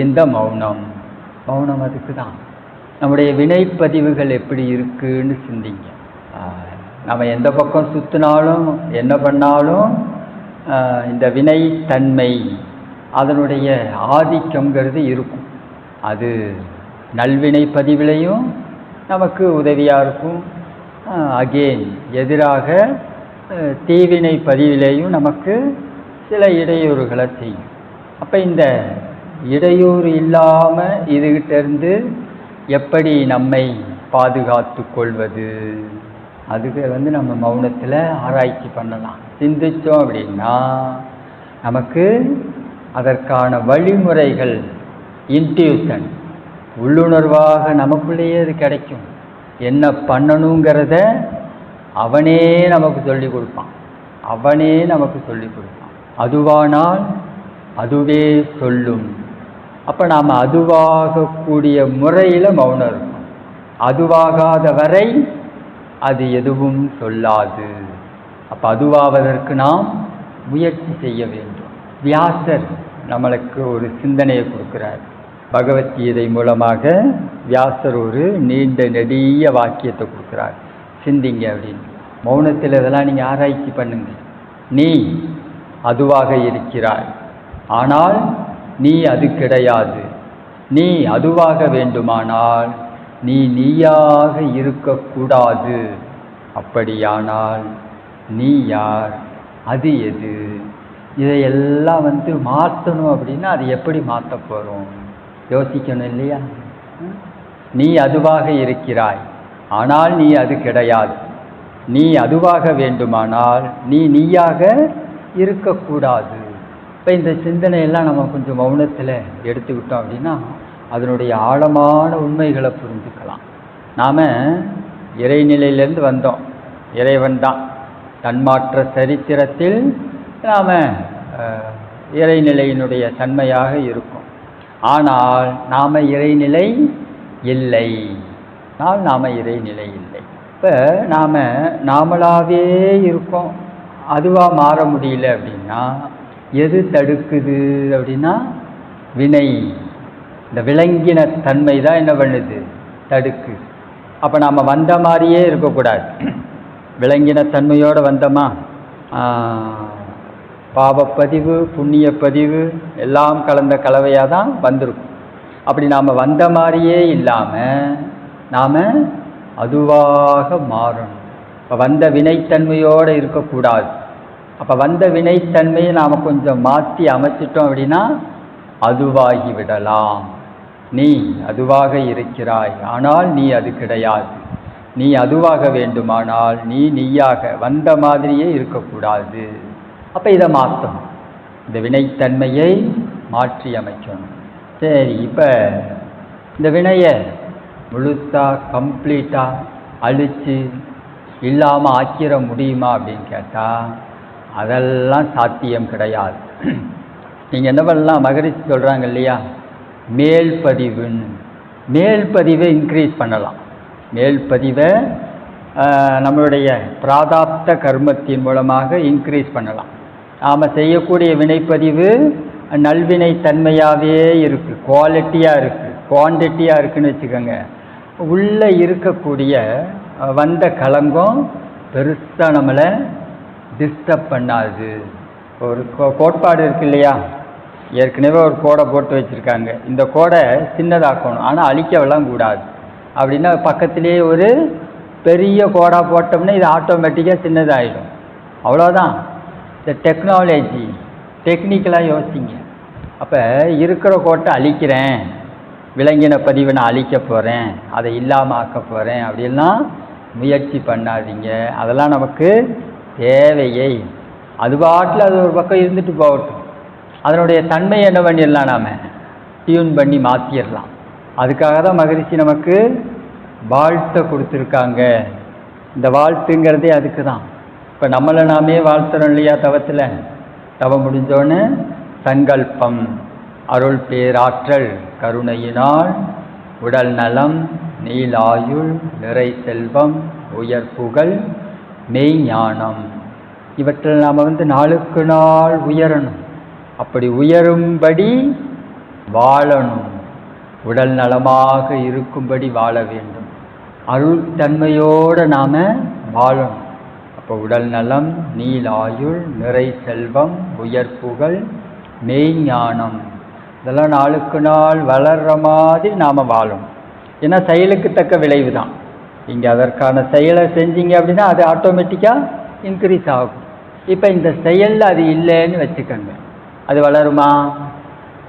இந்த மௌனம். மௌனம் அதுக்கு தான். நம்முடைய வினைப்பதிவுகள் எப்படி இருக்குன்னு சிந்திங்க. நம்ம எந்த பக்கம் சுற்றினாலும் என்ன பண்ணாலும் இந்த வினைத்தன்மை அதனுடைய ஆதிக்கங்கிறது இருக்கும். அது நல்வினை பதிவிலையும் நமக்கு உதவியாக இருக்கும், அகெயின் எதிராக தீவினை பதிவிலேயும் நமக்கு சில இடையூறுகளை செய்யும். அப்போ இந்த இடையூறு இல்லாமல் இதுகிட்டேருந்து எப்படி நம்மை பாதுகாத்து கொள்வது, அதுக்கு நம்ம மௌனத்தில் ஆராய்ச்சி பண்ணலாம். சிந்தித்தோம் அப்படின்னா நமக்கு அதற்கான வழிமுறைகள், இன்ட்யூஷன், உள்ளுணர்வாக நமக்குள்ளேயே அது கிடைக்கும். என்ன பண்ணணுங்கிறத அவனே நமக்கு சொல்லி கொடுப்பான். அவனே நமக்கு சொல்லி கொடுப்பான். அதுவானால் அதுவே சொல்லும். அப்போ நாம் அதுவாகக்கூடிய முறையில் மௌனம் இருக்கும். அதுவாகாத வரை அது எதுவும் சொல்லாது. அப்போ அதுவாவதற்கு நாம் முயற்சி செய்ய வேண்டும். வியாசர் நம்மளுக்கு ஒரு சிந்தனையை கொடுக்குறார். பகவத்கீதை மூலமாக வியாசர் ஒரு நீண்ட நெடிய வாக்கியத்தை கொடுக்குறார். சிந்திங்க அப்படின்னு. மௌனத்தில் இதெல்லாம் நீங்கள் ஆராய்ச்சி பண்ணுங்க. நீ அதுவாக இருக்கிறாய், ஆனால் நீ அது கிடையாது. நீ அதுவாக வேண்டுமானால் நீ நீயாக இருக்கக்கூடாது. அப்படியானால் நீ யார், அது எது? இதையெல்லாம் மாற்றணும் அப்படின்னா அது எப்படி மாற்ற போகிறோம் யோசிக்கணும் இல்லையா? நீ அதுவாக இருக்கிறாய், ஆனால் நீ அது கிடையாது. நீ அதுவாக வேண்டுமானால் நீ நீயாக இருக்கக்கூடாது. இப்போ இந்த சிந்தனையெல்லாம் நம்ம கொஞ்சம் மௌனத்தில் எடுத்துக்கிட்டோம் அப்படின்னா அதனுடைய ஆழமான உண்மைகளை புரிஞ்சுக்கலாம். நாம் இறைநிலையிலேருந்து வந்தோம். இறைவன் தான். தன்மாற்ற சரித்திரத்தில் நாம் இறைநிலையினுடைய தன்மையாக இருக்கும். ஆனால் நாம் இறைநிலை இல்லை. நாம் இறைநிலை இல்லை. இப்போ நாமளாவே இருக்கோம். அதுவாக மாற முடியல அப்படின்னா எது தடுக்குது அப்படின்னா வினை. இந்த விளங்கின தன்மை தான் என்ன பண்ணுது, தடுக்கு. அப்போ நாம் வந்த மாதிரியே இருக்கக்கூடாது. விளங்கின தன்மையோடு வந்தோமா, பாவப்பதிவு புண்ணிய பதிவு எல்லாம் கலந்த கலவையாக தான் வந்திருக்கும். அப்படி நாம் வந்த மாதிரியே இல்லாமல் நாம் அதுவாக மாறணும். இப்போ வந்த வினைத்தன்மையோடு இருக்கக்கூடாது. அப்போ வந்த வினைத்தன்மையை நாம் கொஞ்சம் மாற்றி அமைச்சிட்டோம் அப்படின்னா அதுவாகி விடலாம். நீ அதுவாக இருக்கிறாய், ஆனால் நீ அது கிடையாது. நீ அதுவாக வேண்டுமானால் நீ நீயாக வந்த மாதிரியே இருக்கக்கூடாது. அப்போ இதை மாற்றணும். இந்த வினைத்தன்மையை மாற்றி அமைக்கணும். சரி, இப்போ இந்த வினையை முழுசாக கம்ப்ளீட்டாக அழித்து இல்லாமல் ஆக்கிட முடியுமா அப்படின்னு கேட்டால் அதெல்லாம் சாத்தியம் கிடையாது. நீங்கள் என்ன பண்ணலாம், மகரிஷி சொல்கிறாங்க இல்லையா, மேல் பதிவுன்னு. மேல் பதிவை இன்க்ரீஸ் பண்ணலாம். மேல் பதிவை நம்மளுடைய பிராதாப்த கர்மத்தின் மூலமாக இன்க்ரீஸ் பண்ணலாம். நாம் செய்யக்கூடிய வினைப்பதிவு நல்வினை தன்மையாகவே இருக்குது, குவாலிட்டியாக இருக்குது, குவான்டிட்டியாக இருக்குதுன்னு வச்சுக்கோங்க. உள்ளே இருக்கக்கூடிய வந்த களங்கம் பெருசாக நம்மளை டிஸ்டர்ப் பண்ணாது. ஒரு கோட்பாடு இருக்கு இல்லையா, ஏற்கனவே ஒரு கோடை போட்டு வச்சுருக்காங்க. இந்த கோடை சின்னதாக்கணும், ஆனால் அழிக்கவெல்லாம் கூடாது. அப்படின்னா பக்கத்திலே ஒரு பெரிய கோடாக போட்டோம்னா இது ஆட்டோமேட்டிக்காக சின்னதாகிடும். அவ்வளோதான். இந்த டெக்னாலஜி டெக்னிக்கலாக யோசிங்க. அப்போ இருக்கிற கோட்டை அழிக்கிறேன், விலங்கின பதிவை நான் அழிக்க போகிறேன், அதை இல்லாமல் ஆக்க போகிறேன் அப்படின்லாம் முயற்சி பண்ணாதீங்க. அதெல்லாம் நமக்கு தேவையை. அது பாட்டில் அது ஒரு பக்கம் இருந்துட்டு போகட்டும். அதனுடைய தன்மையை என்ன பண்ணிடலாம், நாம் டியூன் பண்ணி மாற்றிடலாம். அதுக்காக தான் மகரிஷி நமக்கு வாழ்த்தை கொடுத்துருக்காங்க. இந்த வாழ்த்துங்கிறதே அதுக்கு தான். இப்போ நம்மளை நாமே வாழ்த்துறோம் இல்லையா, தவத்தில். தவம் முடிஞ்சோன்னு சங்கல்பம், அருள் பேராற்றல் கருணையினால் உடல் நலம், நீலாயுள், நிறை செல்வம், உயர் புகழ், மெய் ஞானம், இவற்றில் நாம் நாளுக்கு நாள் உயரணும். அப்படி உயரும்படி வாழணும். உடல் நலமாக இருக்கும்படி வாழ வேண்டும். அருள் தன்மையோடு நாம் வாழணும். அப்போ உடல் நலம், நீலாயுள், நிறை செல்வம், உயர் புகழ், மெய் ஞானம், இதெல்லாம் நாளுக்கு நாள் வளர்கிற மாதிரி நாம் வாழணும். ஏன்னா செயலுக்கு தக்க விளைவு தான். இங்கே அதற்கான செயலை செஞ்சீங்க அப்படின்னா அது ஆட்டோமேட்டிக்காக இன்க்ரீஸ் ஆகும். இப்போ இந்த செயலில் அது இல்லைன்னு வச்சுக்கோங்க, அது வளருமா?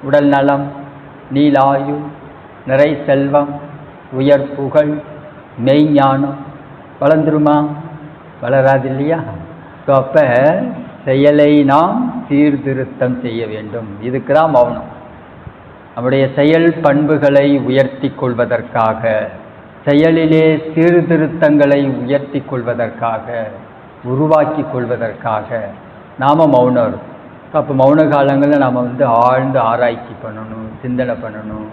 உடல் நலம், நீலாயுள், நிறை செல்வம், உயர் புகழ், மெய் ஞானம் வளர்ந்துருமா? வளராது இல்லையா? ஸோ அப்போ செயலை நாம் சீர்திருத்தம் செய்ய வேண்டும். இதுக்கு தான் மௌனம். நம்முடைய செயல் பண்புகளை உயர்த்தி கொள்வதற்காக, செயலிலே சீர்திருத்தங்களை உயர்த்தி கொள்வதற்காக, உருவாக்கி கொள்வதற்காக நாம் மௌனம் இருக்கும். அப்போ மௌன காலங்களில் நாம் ஆழ்ந்து ஆராய்ச்சி பண்ணணும், சிந்தனை பண்ணணும்.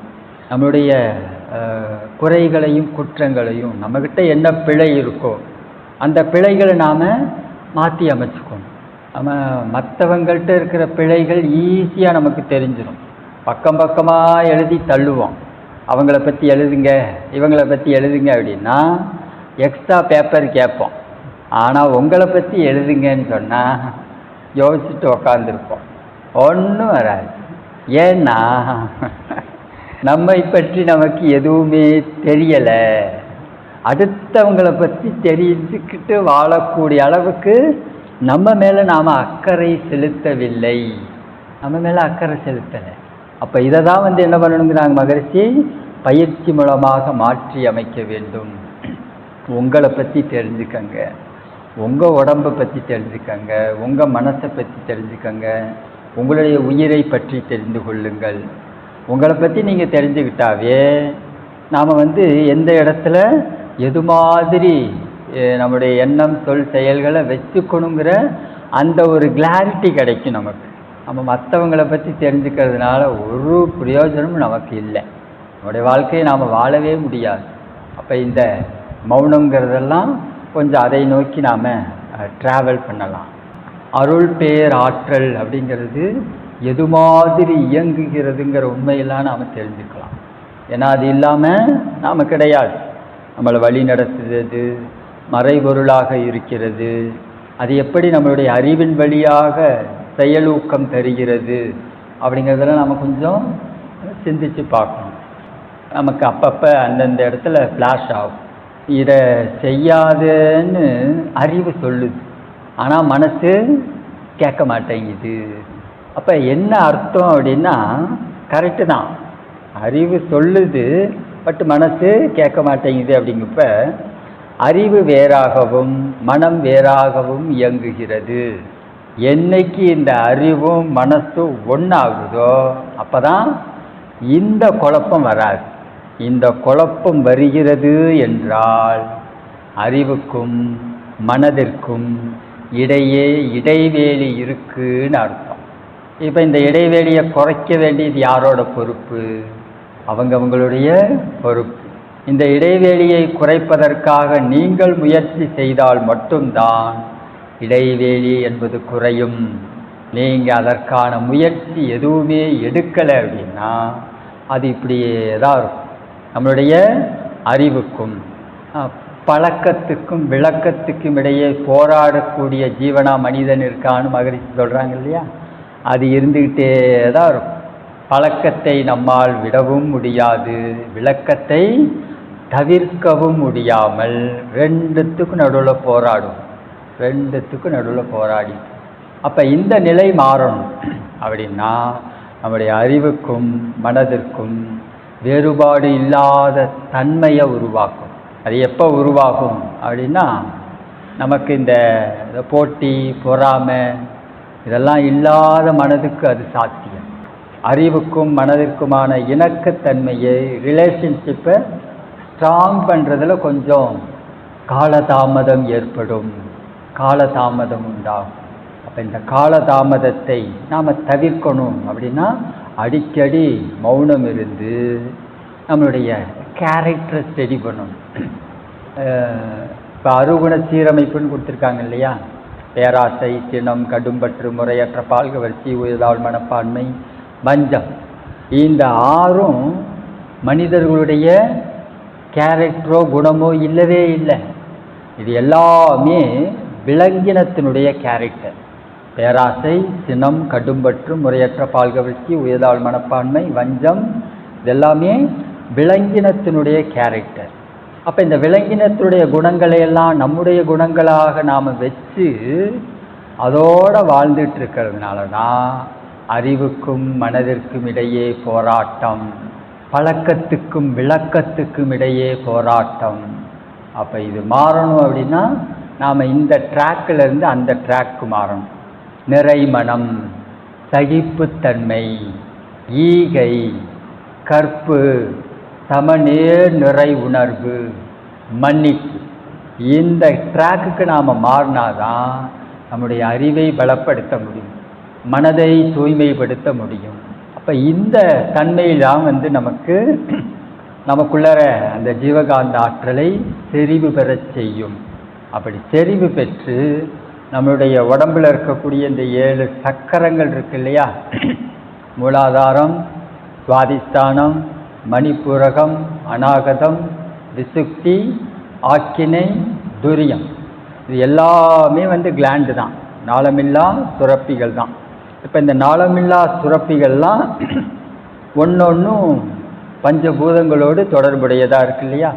நம்முடைய குறைகளையும் குற்றங்களையும், நம்மக்கிட்ட என்ன பிழை இருக்கோ அந்த பிழைகளை நாம் மாற்றி அமைச்சுக்கணும். நம்ம மற்றவங்கள்ட்ட இருக்கிற பிழைகள் ஈஸியாக நமக்கு தெரிஞ்சிடும். பக்கம் பக்கமாக எழுதி தள்ளுவோம். அவங்கள பற்றி எழுதுங்க, இவங்களை பற்றி எழுதுங்க அப்படின்னா எக்ஸ்ட்ரா பேப்பர் கேட்போம். ஆனால் உங்களை பற்றி எழுதுங்கன்னு சொன்னால் யோசிச்சுட்டு உக்காந்துருப்போம், ஒன்றும் வராது. ஏன்னா நம்மை பற்றி நமக்கு எதுவுமே தெரியலை. அடுத்தவங்களை பற்றி தெரிஞ்சுக்கிட்டு வாழக்கூடிய அளவுக்கு நம்ம மேலே நாம் அக்கறை செலுத்தவில்லை, நம்ம மேலே அக்கறை செலுத்தலை. அப்போ இதை தான் என்ன பண்ணணுங்கிறாங்க மகரிஷி, பயிற்சி மூலமாக மாற்றி அமைக்க வேண்டும். உங்களை பற்றி தெரிஞ்சுக்கங்க, உங்கள் உடம்பை பற்றி தெரிஞ்சுக்கங்க, உங்கள் மனசை பற்றி தெரிஞ்சுக்கங்க, உங்களுடைய உயிரை பற்றி தெரிந்து கொள்ளுங்கள். உங்களை பற்றி நீங்கள் தெரிஞ்சுக்கிட்டாவே நாம் எந்த இடத்துல எது மாதிரி நம்முடைய எண்ணம், சொல், செயல்களை வச்சுக்கணுங்கிற அந்த ஒரு கிளாரிட்டி கிடைக்கும் நமக்கு. நம்ம மற்றவங்களை பற்றி தெரிஞ்சுக்கிறதுனால ஒரு பிரயோஜனமும் நமக்கு இல்லை. நம்முடைய வாழ்க்கையை நாம் வாழவே முடியாது. அப்போ இந்த மௌனங்கிறதெல்லாம் கொஞ்சம் அதை நோக்கி நாம் ட்ராவல் பண்ணலாம். அருள் பேர் ஆற்றல் அப்படிங்கிறது எது மாதிரி இயங்குகிறதுங்கிற உண்மையெல்லாம் நாம் தெரிஞ்சுக்கலாம். ஏன்னா அது இல்லாமல் நாம் கிடையாது. நம்மளை வழி நடத்துறது மறைபொருளாக இருக்கிறது. அது எப்படி நம்மளுடைய அறிவின் வழியாக செயலூக்கம் தருகிறது அப்படிங்கிறதெல்லாம் நம்ம கொஞ்சம் சிந்திச்சு பார்க்கணும். நமக்கு அப்பப்போ அந்தந்த இடத்துல ஃப்ளாஷ் ஆகும். இதை செய்யாதுன்னு அறிவு சொல்லுது, ஆனால் மனசு கேட்க மாட்டேங்குது. அப்போ என்ன அர்த்தம் அப்படின்னா, கரெக்டு தான், அறிவு சொல்லுது, பட் மனசு கேட்க மாட்டேங்குது. அப்படிங்கப்ப அறிவு வேறாகவும் மனம் வேறாகவும் இயங்குகிறது. என்னைக்கு இந்த அறிவும் மனசும் ஒன்றாகுதோ அப்போ தான் இந்த குழப்பம் வராது. இந்த குழப்பம் வருகிறது என்றால் அறிவுக்கும் மனதிற்கும் இடையே இடைவேளி இருக்குன்னு அர்த்தம். இப்போ இந்த இடைவேளியை குறைக்க வேண்டியது யாரோட பொறுப்பு? அவங்களுடைய பொறுப்பு. இந்த இடைவேளியை குறைப்பதற்காக நீங்கள் முயற்சி செய்தால் மட்டும்தான் இடைவேளி என்பது குறையும். நீங்கள் அதற்கான முயற்சி எதுவுமே எடுக்கலை அப்படின்னா அது இப்படியே தான் இருக்கும். நம்மளுடைய அறிவுக்கும் பழக்கத்துக்கும் விளக்கத்துக்கும் இடையே போராடக்கூடிய ஜீவனா மனிதன் இருக்கான்னு மகரிஷி சொல்கிறாங்க இல்லையா, அது இருந்துக்கிட்டே தான் இருக்கும். பழக்கத்தை நம்மால் விடவும் முடியாது, விளக்கத்தை தவிர்க்கவும் முடியாமல் ரெண்டுத்துக்கும் நடுவில் போராடும். ரெண்டுத்துக்கும் நடுவில் போராடி அப்போ இந்த நிலை மாறணும் அப்படின்னா நம்முடைய அறிவுக்கும் மனதிற்கும் வேறுபாடு இல்லாத தன்மையை உருவாக்கும். அது எப்போ உருவாகும் அப்படின்னா நமக்கு இந்த போட்டி, பொறாமை இதெல்லாம் இல்லாத மனதுக்கு அது சாத்தியம். அறிவுக்கும் மனதிற்குமான இணக்கத்தன்மையை, ரிலேஷன்ஷிப்பை ஸ்ட்ராங் பண்ணுறதுல கொஞ்சம் காலதாமதம் ஏற்படும், காலதாமதம் உண்டாகும். அப்போ இந்த காலதாமதத்தை நாம் தவிர்க்கணும் அப்படின்னா அடிக்கடி மௌனம் இருந்து நம்மளுடைய கேரக்டரை ஸ்டடி பண்ணணும். இப்போ அருகுண சீரமைப்புன்னு கொடுத்துருக்காங்க இல்லையா? பேராசை, சினம், கடும்பற்று, முறையற்ற பால்கவர்ச்சி, உயர்தாழ் மனப்பான்மை, வஞ்சம். இந்த 6ம் மனிதர்களுடைய கேரக்டரோ குணமோ இல்லவே இல்லை. இது எல்லாமே விலங்கினத்தினுடைய கேரக்டர். பேராசை, சினம், கடும்பற்று, முறையற்ற பால்கவர்ச்சி, உயர்தாழ் மனப்பான்மை, வஞ்சம், இதெல்லாமே விலங்கினத்தினுடைய கேரக்டர். அப்போ இந்த விலங்கினத்தினுடைய குணங்களை எல்லாம் நம்முடைய குணங்களாக நாம் வச்சு அதோடு வாழ்ந்துட்டு இருக்கிறதுனால தான் அறிவுக்கும் மனதிற்கும் இடையே போராட்டம், பழக்கத்துக்கும் விளக்கத்துக்கும் இடையே போராட்டம். அப்போ இது மாறணும் அப்படின்னா நாம் இந்த ட்ராக்கிலிருந்து அந்த ட்ராக்கு மாறணும். நிறைமனம், சகிப்புத்தன்மை, ஈகை, கற்பு, சமநேர் நிறை உணர்வு, மன்னிப்பு, இந்த ட்ராக்குக்கு நாம் மாறினாதான் நம்முடைய அறிவை பலப்படுத்த முடியும், மனதை தூய்மைப்படுத்த முடியும். அப்போ இந்த தன்மையில்தான் நமக்குள்ளற அந்த ஜீவகாந்த ஆற்றலை செறிவு பெறச் செய்யும். அப்படி செறிவு பெற்று நம்மளுடைய உடம்பில் இருக்கக்கூடிய இந்த 7 சக்கரங்கள் இருக்கு இல்லையா? மூலாதாரம், சுவாதிஸ்தானம், மணிப்பூரகம், அநாகதம், விசுக்தி, ஆக்கினை, துரியம், இது எல்லாமே கிளாண்டு தான், நாளமில்லா சுரப்பிகள் தான். இப்போ இந்த நாளமில்லா சுரப்பிகள்லாம் ஒன்றொன்றும் பஞ்சபூதங்களோடு தொடர்புடையதாக இருக்கு இல்லையா?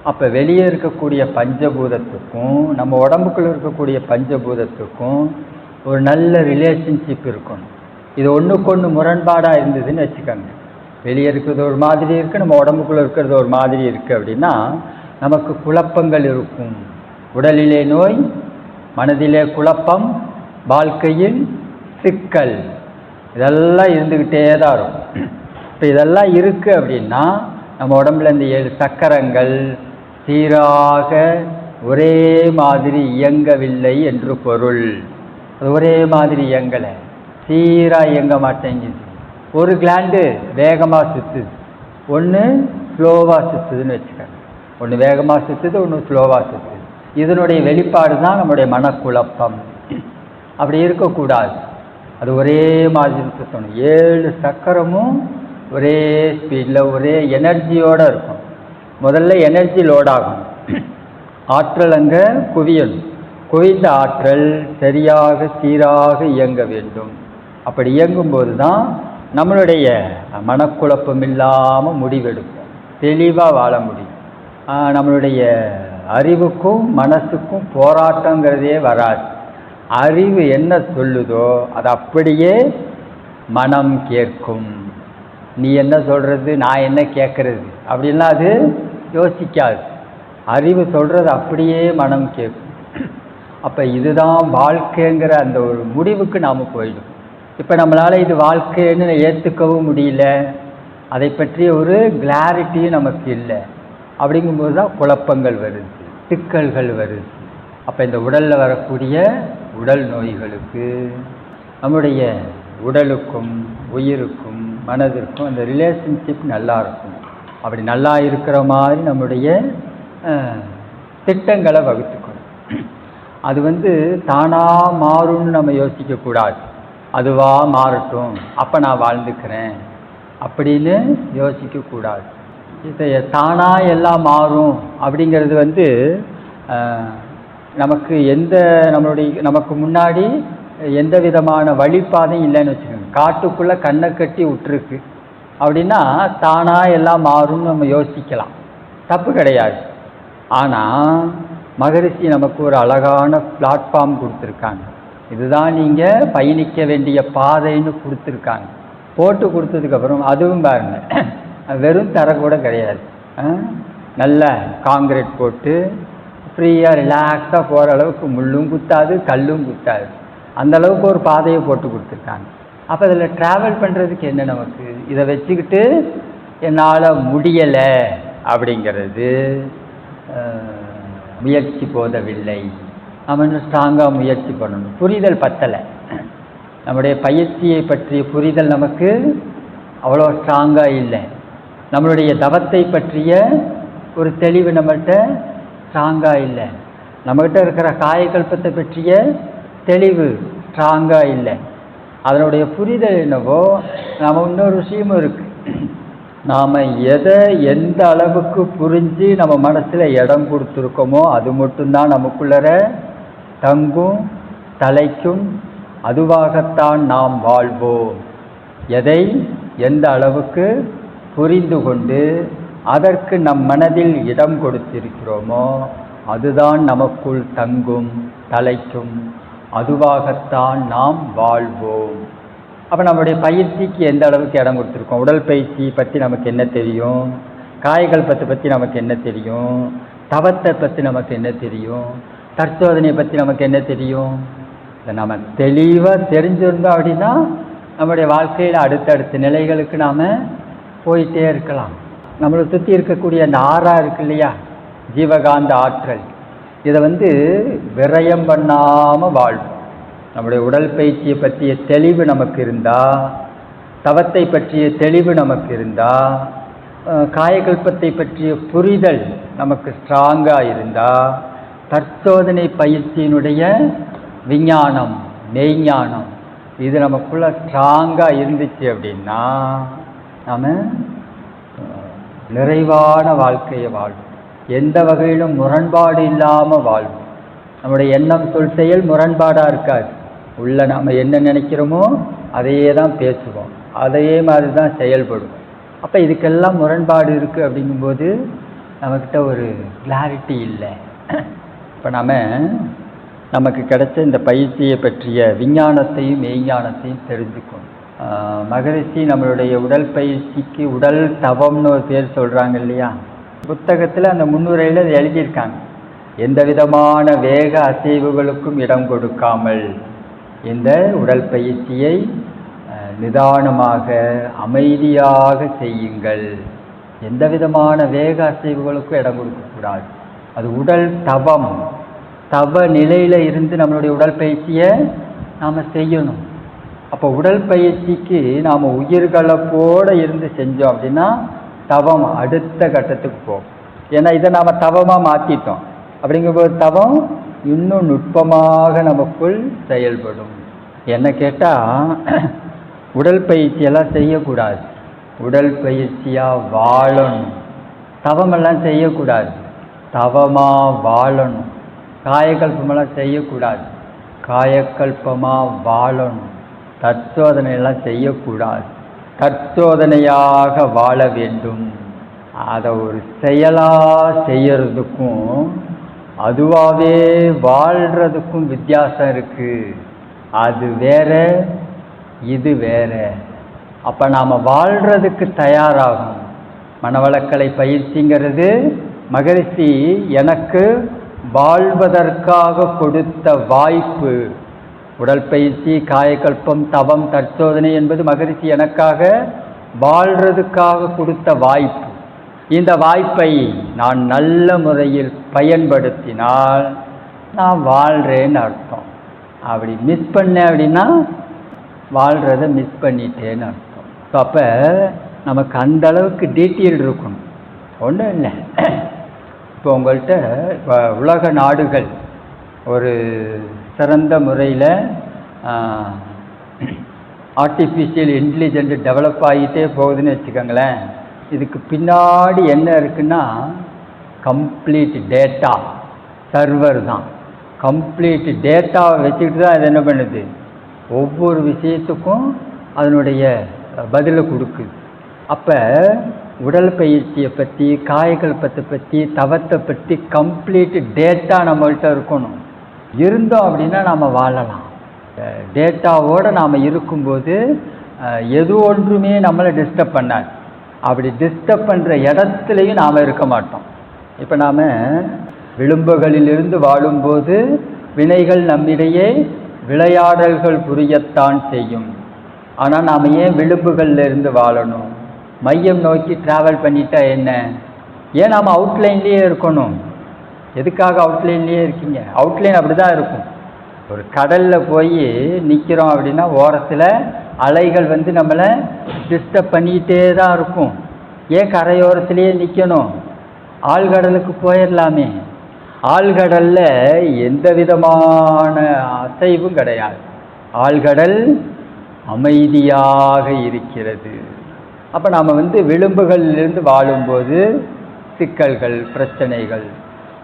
அப்போ வெளியே இருக்கக்கூடிய பஞ்சபூதத்துக்கும் நம்ம உடம்புக்குள்ள இருக்கக்கூடிய பஞ்சபூதத்துக்கும் ஒரு நல்ல ரிலேஷன்ஷிப் இருக்கணும். இது ஒன்றுக்கொன்று முரண்பாடாக இருந்ததுன்னு வச்சுக்கோங்க. வெளியே இருக்கிறது ஒரு மாதிரி இருக்குது, நம்ம உடம்புக்குள்ளே இருக்கிறது ஒரு மாதிரி இருக்குது அப்படின்னா நமக்கு குழப்பங்கள் இருக்கும். உடலிலே நோய், மனதிலே குழப்பம், வாழ்க்கையில் சிக்கல், இதெல்லாம் இருந்துக்கிட்டே தான் இருக்கும். இப்போ இதெல்லாம் இருக்குது அப்படின்னா நம்ம உடம்புல இந்த 7 சக்கரங்கள் சீராக ஒரே மாதிரி இயங்கவில்லை என்று பொருள். அது ஒரே மாதிரி இயங்கலை, சீராக இயங்க மாட்டேங்குது. ஒரு கிளாண்டு வேகமாக சுற்றுது, ஒன்று ஸ்லோவாக சுற்றுதுன்னு வச்சுக்கோங்க. ஒன்று வேகமாக சுற்றுது, ஒன்று ஸ்லோவாக சுற்றுது. இதனுடைய வெளிப்பாடு தான் நம்முடைய மனக்குழப்பம். அப்படி இருக்கக்கூடாது, அது ஒரே மாதிரி சுற்றணும். 7 சக்கரமும் ஒரே ஸ்பீடில் ஒரே எனர்ஜியோடு இருக்கும். முதல்ல எனர்ஜி லோடாகும், ஆற்றல் அங்கே குவியணும். குவிந்த ஆற்றல் சரியாக சீராக இயங்க வேண்டும். அப்படி இயங்கும்போது தான் நம்மளுடைய மனக்குழப்பம் இல்லாமல் முடிவெடுக்கும், தெளிவாக வாழ முடியும். நம்மளுடைய அறிவுக்கும் மனசுக்கும் போராட்டங்கிறதே வராது. அறிவு என்ன சொல்லுதோ அது அப்படியே மனம் கேட்கும். நீ என்ன சொல்கிறது, நான் என்ன கேட்கறது அப்படின்லாம் அது யோசிக்காது. அறிவு சொல்கிறது அப்படியே மனம் கேட்கும். அப்போ இதுதான் வாழ்க்கைங்கிற அந்த ஒரு முடிவுக்கு நாம் போயிடும். இப்போ நம்மளால் இது வாழ்க்கைன்னு ஏற்றுக்கவும் முடியல, அதை பற்றிய ஒரு கிளாரிட்டியும் நமக்கு இல்லை. அப்படிங்கும்போது தான் குழப்பங்கள் வருது, சிக்கல்கள் வருது. அப்போ இந்த உடலில் வரக்கூடிய உடல் நோய்களுக்கு நம்முடைய உடலுக்கும் உயிருக்கும் மனதிற்கும் அந்த ரிலேஷன்ஷிப் நல்லா இருக்கும். அப்படி நல்லா இருக்கிற மாதிரி நம்முடைய திட்டங்களை வகுத்துக்கணும். அது தானாக மாறும்னு நம்ம யோசிக்கக்கூடாது. அதுவாக மாறட்டும், அப்போ நான் வாழ்ந்துக்கிறேன் அப்படின்னு யோசிக்கக்கூடாது. இதை தானாக எல்லாம் மாறும் அப்படிங்கிறது நமக்கு நமக்கு முன்னாடி எந்த விதமான வழிபாதையும் இல்லைன்னு வச்சுக்கோங்க. காட்டுக்குள்ளே கண்ணை கட்டி விட்டுருக்கு அப்படின்னா தானாக எல்லாம் மாறும்னு நம்ம யோசிக்கலாம், தப்பு கிடையாது. ஆனால் மகரிஷி நமக்கு ஒரு அழகான பிளாட்ஃபார்ம் கொடுத்துருக்காங்க. இதுதான் நீங்கள் பயணிக்க வேண்டிய பாதைன்னு கொடுத்துருக்காங்க. போட்டு கொடுத்ததுக்கப்புறம் அதுவும் பாருங்க, வெறும் தர கூட கிடையாது, நல்ல காங்கிரீட் போட்டு ஃப்ரீயாக ரிலாக்ஸாக போகிற அளவுக்கு முள்ளும் குத்தாது கல்லும் குத்தாது, அந்தளவுக்கு ஒரு பாதையை போட்டு கொடுத்துருக்காங்க. அப்போ இதில் ட்ராவல் பண்ணுறதுக்கு என்ன, நமக்கு இதை வச்சுக்கிட்டு என்னால் முடியலை அப்படிங்கிறது முயற்சி போதவில்லை. நம்ம இன்னும் ஸ்ட்ராங்காக முயற்சி பண்ணணும். புரிதல் பத்தலை, நம்முடைய பயிற்சியை பற்றிய புரிதல் நமக்கு அவ்வளோ ஸ்ட்ராங்காக இல்லை. நம்மளுடைய தவத்தை பற்றிய ஒரு தெளிவு நம்மள்கிட்ட ஸ்ட்ராங்காக இல்லை. நம்மகிட்ட இருக்கிற காயகல்பத்தை பற்றிய தெளிவு ஸ்ட்ராங்காக இல்லை. அதனுடைய புரிதல் என்னவோ, நம்ம இன்னொரு விஷயமும் இருக்குது. நாம் எதை எந்த அளவுக்கு புரிஞ்சு நம்ம மனசில் இடம் கொடுத்துருக்கோமோ அது மட்டும்தான் நமக்குள்ளர தங்கும், தலைக்கும். அதுவாகத்தான் நாம் வாழ்வோம். எதை எந்த அளவுக்கு புரிந்து கொண்டு அதற்கு நம் மனதில் இடம் கொடுத்திருக்கிறோமோ அதுதான் நமக்குள் தங்கும், தலைக்கும். அதுவாகத்தான் நாம் வாழ்வோம். அப்போ நம்மளுடைய பயிற்சிக்கு எந்த அளவுக்கு இடம் கொடுத்துருக்கோம்? உடல் பயிற்சி பற்றி நமக்கு என்ன தெரியும்? காயகல்பத்தை பற்றி நமக்கு என்ன தெரியும்? தவத்தை பற்றி நமக்கு என்ன தெரியும்? தற்சோதனையை பற்றி நமக்கு என்ன தெரியும்? இதை நம்ம தெளிவாக தெரிஞ்சிருந்தோம் அப்படின்னா நம்மளுடைய வாழ்க்கையில் அடுத்தடுத்த நிலைகளுக்கு நாம் போயிட்டே இருக்கலாம். நம்மளை சுற்றி இருக்கக்கூடிய அந்த ஆறா இருக்கு இல்லையா, ஜீவகாந்த ஆற்றல், இதை விரயம் பண்ணாமல் வாழ்வோம். நம்முடைய உடல் பயிற்சியை பற்றிய தெளிவு நமக்கு இருந்தால், தவத்தை பற்றிய தெளிவு நமக்கு இருந்தால், காயகல்பத்தை பற்றிய புரிதல் நமக்கு ஸ்ட்ராங்காக இருந்தால், தற்சோதனை பயிற்சியினுடைய விஞ்ஞானம், மெய்ஞானம் இது நமக்குள்ள ஸ்ட்ராங்காக இருந்துச்சு அப்படின்னா நாம் நிறைவான வாழ்க்கையை வாழ்வோம். எந்த வகையிலும் முரண்பாடு இல்லாமல் வாழ்வோம். நம்முடைய எண்ணம், சொல், செயல் முரண்பாடாக இருக்காது. உள்ள நாம் என்ன நினைக்கிறோமோ அதையே தான் பேசுவோம், அதையே மாதிரி தான் செயல்படுவோம். அப்போ இதுக்கெல்லாம் முரண்பாடு இருக்குது. அப்படிங்கும்போது நம்மக்கிட்ட ஒரு கிளாரிட்டி இல்லை. இப்போ நமக்கு கிடைச்ச இந்த பயிற்சியை பற்றிய விஞ்ஞானத்தையும் மெய்ஞானத்தையும் தெரிஞ்சுக்கணும். மகரிஷி நம்மளுடைய உடல் பயிற்சிக்கு உடல் தவம்னு ஒரு பேர் சொல்கிறாங்க இல்லையா, புத்தகத்தில் அந்த முன்னுரையில் அது எழுதியிருக்காங்க. எந்த விதமான வேக அசைவுகளுக்கும் இடம் கொடுக்காமல் இந்த உடல் பயிற்சியை நிதானமாக அமைதியாக செய்யுங்கள். எந்த விதமான வேக அசைவுகளுக்கும் இடம் கொடுக்கக்கூடாது. அது உடல் தவம், தவ நிலையில் இருந்து நம்மளுடைய உடல் பயிற்சியை நாம் செய்யணும். அப்போ உடல் பயிற்சிக்கு நாம் உயிர்களப்போடு இருந்து செஞ்சோம் அப்படின்னா தவம் அடுத்த கட்டத்துக்கு போகும். ஏன்னா இதை நாம் தவமாக மாற்றிட்டோம். அப்படிங்கும்போது தவம் இன்னும் நுட்பமாக நமக்குள் செயல்படும். என்ன கேட்டால் உடல் பயிற்சியெல்லாம் செய்யக்கூடாது. உடல் பயிற்சியாக வாழணும். தவமெல்லாம் செய்யக்கூடாது, தவமாக வாழணும். காயக்கல்பமெல்லாம் செய்யக்கூடாது, காயக்கல்பமாக வாழணும். தற்சோதனையெல்லாம் செய்யக்கூடாது, தற்சோதனையாக வாழ வேண்டும். அதை ஒரு செயலாக செய்யறதுக்கும் அதுவாகவே வாழ்கிறதுக்கும் வித்தியாசம் இருக்குது. அது வேற, இது வேற. அப்போ நாம் வாழ்கிறதுக்கு தயாராகும். மனவளக்கலை பயிற்சிங்கிறது மகரிஷி எனக்கு வாழ்வதற்காக கொடுத்த வாய்ப்பு. உடல் பயிற்சி, காயக்கல்பம், தவம், தற்சோதனை என்பது மகரிஷி எனக்காக வாழ்கிறதுக்காக கொடுத்த வாய்ப்பு. இந்த வாய்ப்பை நான் நல்ல முறையில் பயன்படுத்தினால் நான் வாழ்கிறேன்னு அர்த்தம். அப்படி மிஸ் பண்ணேன் அப்படின்னா வாழ்கிறத மிஸ் பண்ணிட்டேன்னு அர்த்தம். ஸோ அப்போ நமக்கு அந்த அளவுக்கு டீட்டெயில் இருக்கணும். ஒன்றும் இல்லை, இப்போ உங்கள்கிட்ட இப்போ உலக நாடுகள் ஒரு சிறந்த முறையில் ஆர்டிஃபிஷியல் இன்டெலிஜென்ட் டெவலப் ஆகிட்டே போகுதுன்னு வச்சுக்கோங்களேன். இதுக்கு பின்னாடி என்ன இருக்குன்னா கம்ப்ளீட் டேட்டா சர்வர் தான். கம்ப்ளீட் டேட்டாவை வச்சுக்கிட்டு தான் அது என்ன பண்ணுது, ஒவ்வொரு விஷயத்துக்கும் அதனுடைய பதிலை கொடுக்குது. அப்போ உடல் பயிற்சியை பற்றி, காயகல்பத்தை பற்றி, தவத்தை பற்றி கம்ப்ளீட் டேட்டா நம்மள்கிட்ட இருக்கணும். இருந்தோம் அப்படின்னா நாம் வாழலாம். டேட்டாவோடு நாம் இருக்கும்போது எது ஒன்றுமே நம்மளை டிஸ்டர்ப் பண்ணாது. அப்படி டிஸ்டர்ப் பண்ணுற இடத்துலையும் நாம் இருக்க மாட்டோம். இப்போ நாம் விளிம்புகளிலிருந்து வாழும்போது வினைகள் நம்மிடையே விளையாடல்கள் புரியத்தான் செய்யும். ஆனால் நாம் ஏன் விளிம்புகளில் இருந்து வாழணும்? மையம் நோக்கி ட்ராவல் பண்ணிட்டா என்ன? ஏன் நாம் அவுட்லைன்லேயே இருக்கணும்? எதுக்காக அவுட்லைன்லேயே இருக்கீங்க? அவுட்லைன் அப்படி தான் இருக்கும். ஒரு கடலில் போய் நிற்கிறோம் அப்படின்னா ஓரத்தில் அலைகள் நம்மளை டிஸ்டர்ப் பண்ணிக்கிட்டே தான் இருக்கும். ஏன் கரையோரத்திலேயே நிற்கணும்? ஆழ்கடலுக்கு போயிடலாமே. ஆழ்கடலில் எந்த விதமான அசைவும் கிடையாது. ஆழ்கடல் அமைதியாக இருக்கிறது. அப்போ நாம் விளிம்புகளிலிருந்து வாழும்போது சிக்கல்கள், பிரச்சனைகள்,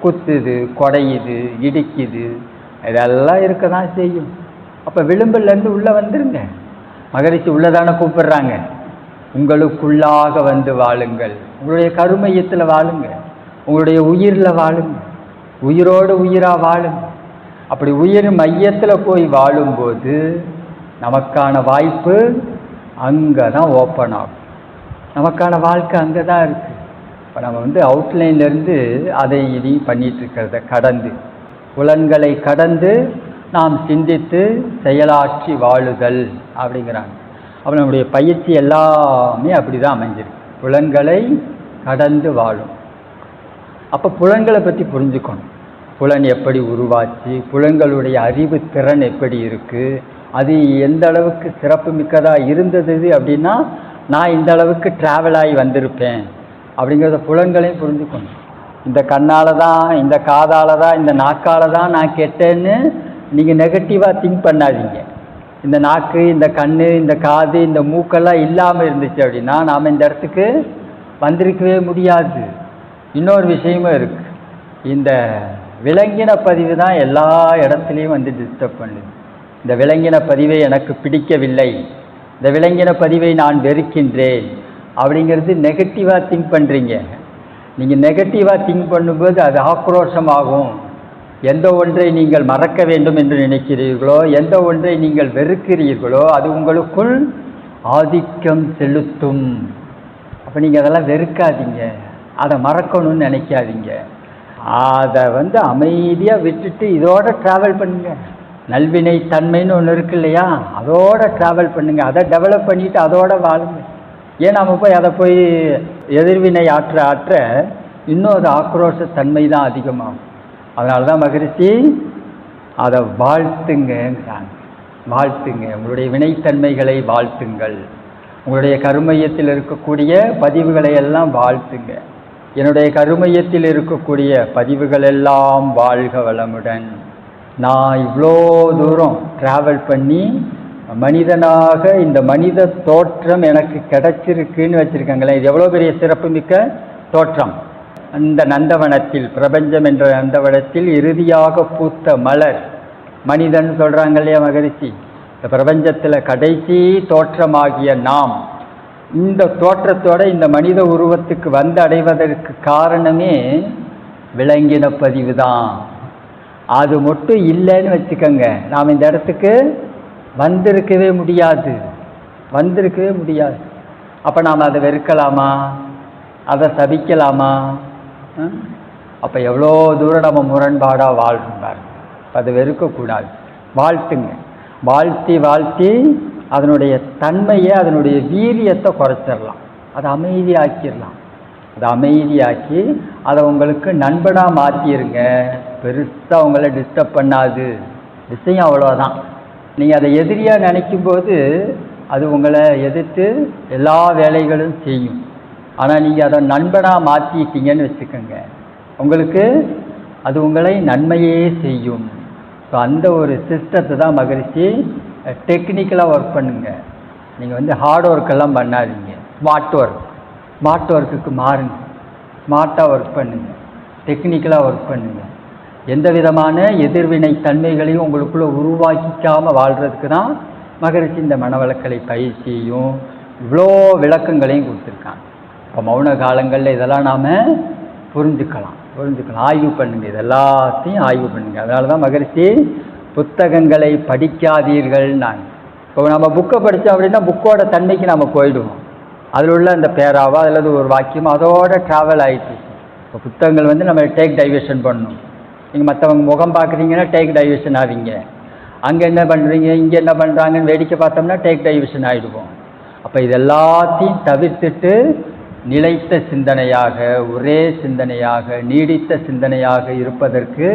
குத்துது, குடையுது, இடிக்குது, இதெல்லாம் இருக்க தான் செய்யும். அப்போ விளிம்புலேருந்து உள்ளே வந்துருங்க. மகரிஷி உள்ளதானே கூப்பிடுறாங்க. உங்களுக்குள்ளாக வாழுங்கள். உங்களுடைய கருமையத்தில் வாழுங்க. உங்களுடைய உயிரில் வாழுங்க. உயிரோடு உயிராக வாழுங்க. அப்படி உயிர் மையத்தில் போய் வாழும்போது நமக்கான வாய்ப்பு அங்கே தான் ஓப்பன் ஆகும். நமக்கான வாழ்க்கை அங்கே தான் இருக்குது. இப்போ நம்ம அவுட்லைன்லேருந்து அதை இதையும் பண்ணிகிட்ருக்கிறத கடந்து, புலன்களை கடந்து நாம் சிந்தித்து செயலாற்றி வாழுதல் அப்படிங்கிறாங்க. அப்போ நம்முடைய பயிற்சி எல்லாமே அப்படி தான் அமைஞ்சிருக்கு. புலன்களை கடந்து வாழும். அப்போ புலன்களை பற்றி புரிஞ்சுக்கணும். புலன் எப்படி உருவாச்சு, புலன்களுடைய அறிவு திறன் எப்படி இருக்குது, அது எந்த அளவுக்கு சிறப்பு மிக்கதாக இருந்தது அப்படின்னா நான் இந்த அளவுக்கு ட்ராவல் ஆகி வந்திருப்பேன் அப்படிங்கிறத புலன்களையும் புரிஞ்சுக்கணும். இந்த கண்ணால் தான், இந்த காதால் தான், இந்த நாக்கால் தான் நான் கெட்டேன்னு நீங்கள் நெகட்டிவாக திங்க் பண்ணாதீங்க. இந்த நாக்கு, இந்த கண், இந்த காது, இந்த மூக்கெல்லாம் இல்லாமல் இருந்துச்சு அப்படின்னா நாம் இந்த இடத்துக்கு வந்திருக்கவே முடியாது. இன்னொரு விஷயமும் இருக்குது. இந்த விலங்கின பதிவு தான் எல்லா இடத்துலையும் டிஸ்டர்ப் பண்ணுது. இந்த விலங்கின பதிவை எனக்கு பிடிக்கவில்லை, இந்த விலங்கின பதிவை நான் வெறுக்கின்றேன் அப்படிங்கிறது நெகட்டிவாக திங்க் பண்ணுறீங்க. நீங்கள் நெகட்டிவாக திங்க் பண்ணும்போது அது ஆக்ரோஷமாகும். எந்த ஒன்றை நீங்கள் மறக்க வேண்டும் என்று நினைக்கிறீர்களோ, எந்த ஒன்றை நீங்கள் வெறுக்கிறீர்களோ அது உங்களுக்குள் ஆதிக்கம் செலுத்தும். அப்போ நீங்கள் அதெல்லாம் வெறுக்காதீங்க, அதை மறக்கணும்னு நினைக்காதீங்க. அதை அமைதியாக விட்டுட்டு இதோட ட்ராவல் பண்ணுங்க. நல்வினை தன்மைன்னு ஒன்று இருக்கு இல்லையா, அதோட ட்ராவல் பண்ணுங்க. அதை டெவலப் பண்ணிவிட்டு அதோட வாழுங்க. ஏன் நாம் போய் அதை போய் எதிர்வினை ஆற்ற இன்னும் அது ஆக்ரோஷ தன்மை தான் அதிகமாகும். அதனால தான் மகரிஷி அதை வாழ்த்துங்கிறாங்க. வாழ்த்துங்க, உங்களுடைய வினைத்தன்மைகளை வாழ்த்துங்கள். உங்களுடைய கருமையத்தில் இருக்கக்கூடிய பதிவுகளை எல்லாம் வாழ்த்துங்க. என்னுடைய கருமையத்தில் இருக்கக்கூடிய பதிவுகள் எல்லாம் வாழ்க வளமுடன். நான் இவ்வளோ தூரம் ட்ராவல் பண்ணி மனிதனாக இந்த மனித தோற்றம் எனக்கு கிடைச்சிருக்குன்னு வச்சுருக்காங்களேன். இது எவ்வளோ பெரிய சிறப்புமிக்க தோற்றம். அந்த நந்தவனத்தில், பிரபஞ்சம் என்ற நந்தவனத்தில் இறுதியாக பூத்த மலர் மனிதன் சொல்கிறாங்க இல்லையா மகரிஷி. இந்த பிரபஞ்சத்தில் கடைசி தோற்றமாகிய நாம் இந்த தோற்றத்தோட இந்த மனித உருவத்துக்கு அடைவதற்கு காரணமே விலங்கின பதிவு தான். அது மட்டும் இல்லைன்னு வச்சுக்கோங்க, நாம் இந்த இடத்துக்கு வந்திருக்கவே முடியாது. அப்போ நாம் அதை வெறுக்கலாமா, அதை சபிக்கலாமா? அப்போ எவ்வளோ தூரம் நம்ம முரண்பாடாக வாழ்ந்தார். அதை வெறுக்கக்கூடாது. வாழ்த்துங்க. வாழ்த்தி அதனுடைய தன்மையை, அதனுடைய வீரியத்தை குறைச்சிடலாம். அதை அமைதியாக்கிடலாம். அதை அமைதியாக்கி அதை உங்களுக்கு நண்பனாக மாற்றிடுங்க. பெருசாக உங்களை டிஸ்டர்ப் பண்ணாது. விஷயம் அவ்வளோதான். நீங்கள் அதை எதிரியாக நினைக்கும்போது அது உங்களை எதிர்த்து எல்லா வேலைகளும் செய்யும். ஆனால் நீங்கள் அதை நண்பனாக மாற்றிட்டீங்கன்னு வச்சுக்கோங்க, உங்களுக்கு அது உங்களை நன்மையே செய்யும். ஸோ அந்த ஒரு சிஸ்டத்தை தான் மகரிஷி டெக்னிக்கலாக ஒர்க் பண்ணுங்க. நீங்கள் ஹார்ட் ஒர்க்கெல்லாம் பண்ணாதீங்க. ஸ்மார்ட் ஒர்க்குக்கு மாறுங்க. ஸ்மார்ட்டாக ஒர்க் பண்ணுங்க, டெக்னிக்கலாக ஒர்க் பண்ணுங்க. எந்த விதமான எதிர்வினை தன்மைகளையும் உங்களுக்குள்ளே உருவாக்கிக்காமல் வாழ்கிறதுக்கு தான் மகரிஷி இந்த மனவளக்கலை பயிற்சியையும் இவ்வளோ விளக்கங்களையும் கொடுத்துருக்காங்க. இப்போ மௌன காலங்களில் இதெல்லாம் நாம் புரிஞ்சுக்கலாம். ஆய்வு பண்ணுங்கள். இது எல்லாத்தையும் ஆய்வு பண்ணுங்கள். அதனால தான் மகரிஷி புத்தகங்களை படிக்காதீர்கள். இப்போ நம்ம புக்கை படித்தோம் அப்படின்னா புக்கோட தன்மைக்கு நம்ம போயிடுவோம். அதில் உள்ள அந்த பேராவோ அல்லது ஒரு வாக்கியம் அதோட ட்ராவல் ஆகிட்டு. இப்போ புத்தகங்கள் நம்ம டேக் டைவர்ஷன் பண்ணணும். நீங்கள் மற்றவங்க முகம் பார்க்குறீங்கன்னா டேக் டைவர்ஷன் ஆவீங்க. அங்கே என்ன பண்ணுறீங்க, இங்கே என்ன பண்ணுறாங்கன்னு வேடிக்கை பார்த்தோம்னா டேக் டைவர்ஷன் ஆகிடுவோம். அப்போ இது எல்லாத்தையும் தவிர்த்துட்டு நிலைத்த சிந்தனையாக, ஒரே சிந்தனையாக, நீடித்த சிந்தனையாக இருப்பதற்கு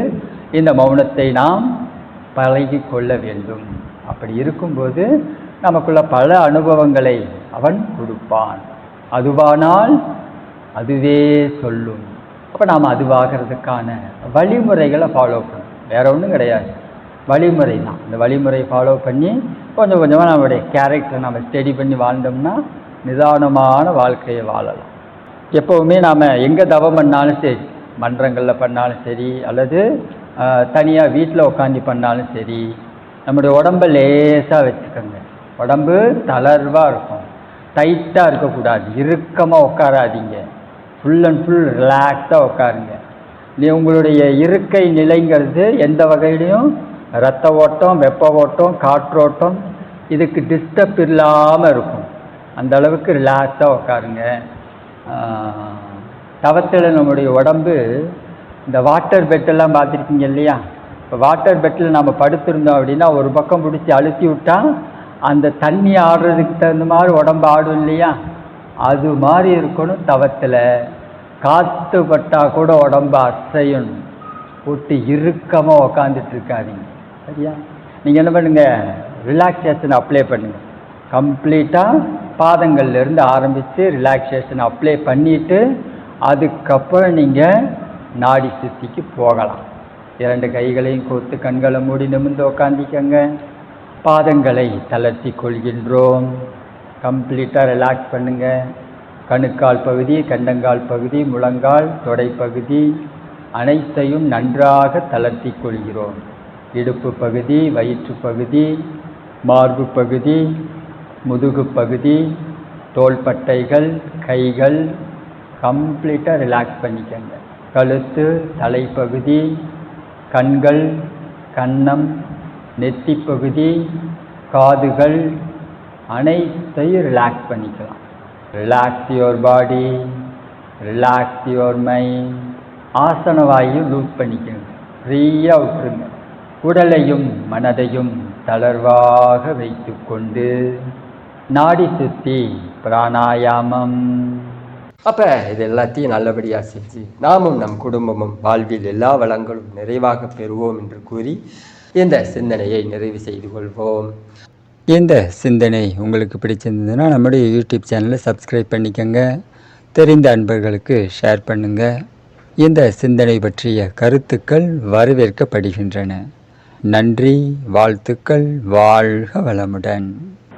இந்த மௌனத்தை நாம் பழகி கொள்ள வேண்டும். அப்படி இருக்கும்போது நமக்குள்ள பல அனுபவங்களை அவன் கொடுப்பான். அதுவானால் அதுவே சொல்லும். அப்போ நாம் அதுவாகிறதுக்கான வழிமுறைகளை ஃபாலோ பண்ணணும். வேற ஒன்றும் கிடையாது, வழிமுறை தான். இந்த வழிமுறை ஃபாலோ பண்ணி கொஞ்சம் கொஞ்சமாக நம்மளுடைய கேரக்டரை நம்ம ஸ்டடி பண்ணி வாழ்ந்தோம்னா நிதானமான வாழ்க்கையை வாழலாம். எப்போவுமே நாம் எங்கே தவம் பண்ணாலும் சரி, மன்றங்களில் பண்ணாலும் சரி, அல்லது தனியாக வீட்டில் உட்காந்து பண்ணாலும் சரி, நம்முடைய உடம்பை லேசாக வச்சுக்கோங்க. உடம்பு தளர்வாக இருக்கும், டைட்டாக இருக்கக்கூடாது, இறுக்கமாக உட்காராதீங்க. ஃபுல் அண்ட் ஃபுல் ரிலாக்ஸாக உட்காருங்க. உங்களுடைய இருக்கை நிலைங்கிறது எந்த வகையிலையும் இரத்த ஓட்டம், வெப்ப ஓட்டம், காற்றோட்டம் இதுக்கு டிஸ்டர்ப் இல்லாமல் இருக்கும். அந்த அளவுக்கு ரிலாக்ஸாக உட்காருங்க. தவத்தில் நம்முடைய உடம்பு இந்த வாட்டர் பெட்டெல்லாம் பார்த்துருக்கீங்க இல்லையா? இப்போ வாட்டர் பெட்டில் நம்ம படுத்திருந்தோம் அப்படின்னா ஒரு பக்கம் பிடிச்சி அழுத்தி விட்டால் அந்த தண்ணி ஆடுறதுக்கு தகுந்த மாதிரி உடம்பு ஆடும் இல்லையா? அது மாதிரி இருக்கணும். தவத்தில் காற்று பட்டால் கூட உடம்பு அசையணும், போட்டு இறுக்கமாக உக்காந்துட்டு இருக்காதீங்க. சரியா? நீங்கள் என்ன பண்ணுங்கள், ரிலாக்ஸேஷன் அப்ளை பண்ணுங்கள். கம்ப்ளீட்டாக பாதங்கள்லேருந்து ஆரம்பித்து ரிலாக்ஸேஷன் அப்ளை பண்ணிவிட்டு அதுக்கப்புறம் நீங்கள் நாடி சுத்திக்கு போகலாம். 2 கைகளையும் கோர்த்து கண்களை மூடி நிமிர்ந்து உக்காந்திக்கங்க. பாதங்களை தளர்த்தி கொள்கின்றோம். கம்ப்ளீட்டாக ரிலாக்ஸ் பண்ணுங்கள். கணுக்கால் பகுதி, கண்டங்கால் பகுதி, முழங்கால், தொடைப்பகுதி அனைத்தையும் நன்றாக தளர்த்தி கொள்கிறோம். இடுப்பு பகுதி, வயிற்று பகுதி, மார்பு பகுதி, முதுகு பகுதி, தோள்பட்டைகள், கைகள் கம்ப்ளீட்டாக ரிலாக்ஸ் பண்ணிக்கங்க. கழுத்து, தலைப்பகுதி, கண்கள், கன்னம், நெத்தி பகுதி, காதுகள் அனைத்தையும் ரிலாக்ஸ் பண்ணிக்கலாம். Relax your body, relax your mind. ஆசன வாயு லூஸ் பண்ணிக்கங்க, ஃப்ரீயாக விட்டுருங்க. உடலையும் மனதையும் தளர்வாக வைத்து கொண்டு நாடி சுத்தி பிராணாயாமம். அப்போ இது எல்லாத்தையும் நல்லபடியாக செஞ்சு நாமும் நம் குடும்பமும் வாழ்வில் எல்லா வளங்களும் நிறைவாக பெறுவோம் என்று கூறி இந்த சிந்தனையை நிறைவு செய்து கொள்வோம். இந்த சிந்தனை உங்களுக்கு பிடிச்சிருந்ததுன்னா நம்முடைய யூடியூப் சேனலை சப்ஸ்கிரைப் பண்ணிக்கோங்க. தெரிந்த அன்பர்களுக்கு ஷேர் பண்ணுங்கள். இந்த சிந்தனை பற்றிய கருத்துக்கள் வரவேற்கப்படுகின்றன. நன்றி, வாழ்த்துக்கள், வாழ்க வளமுடன்.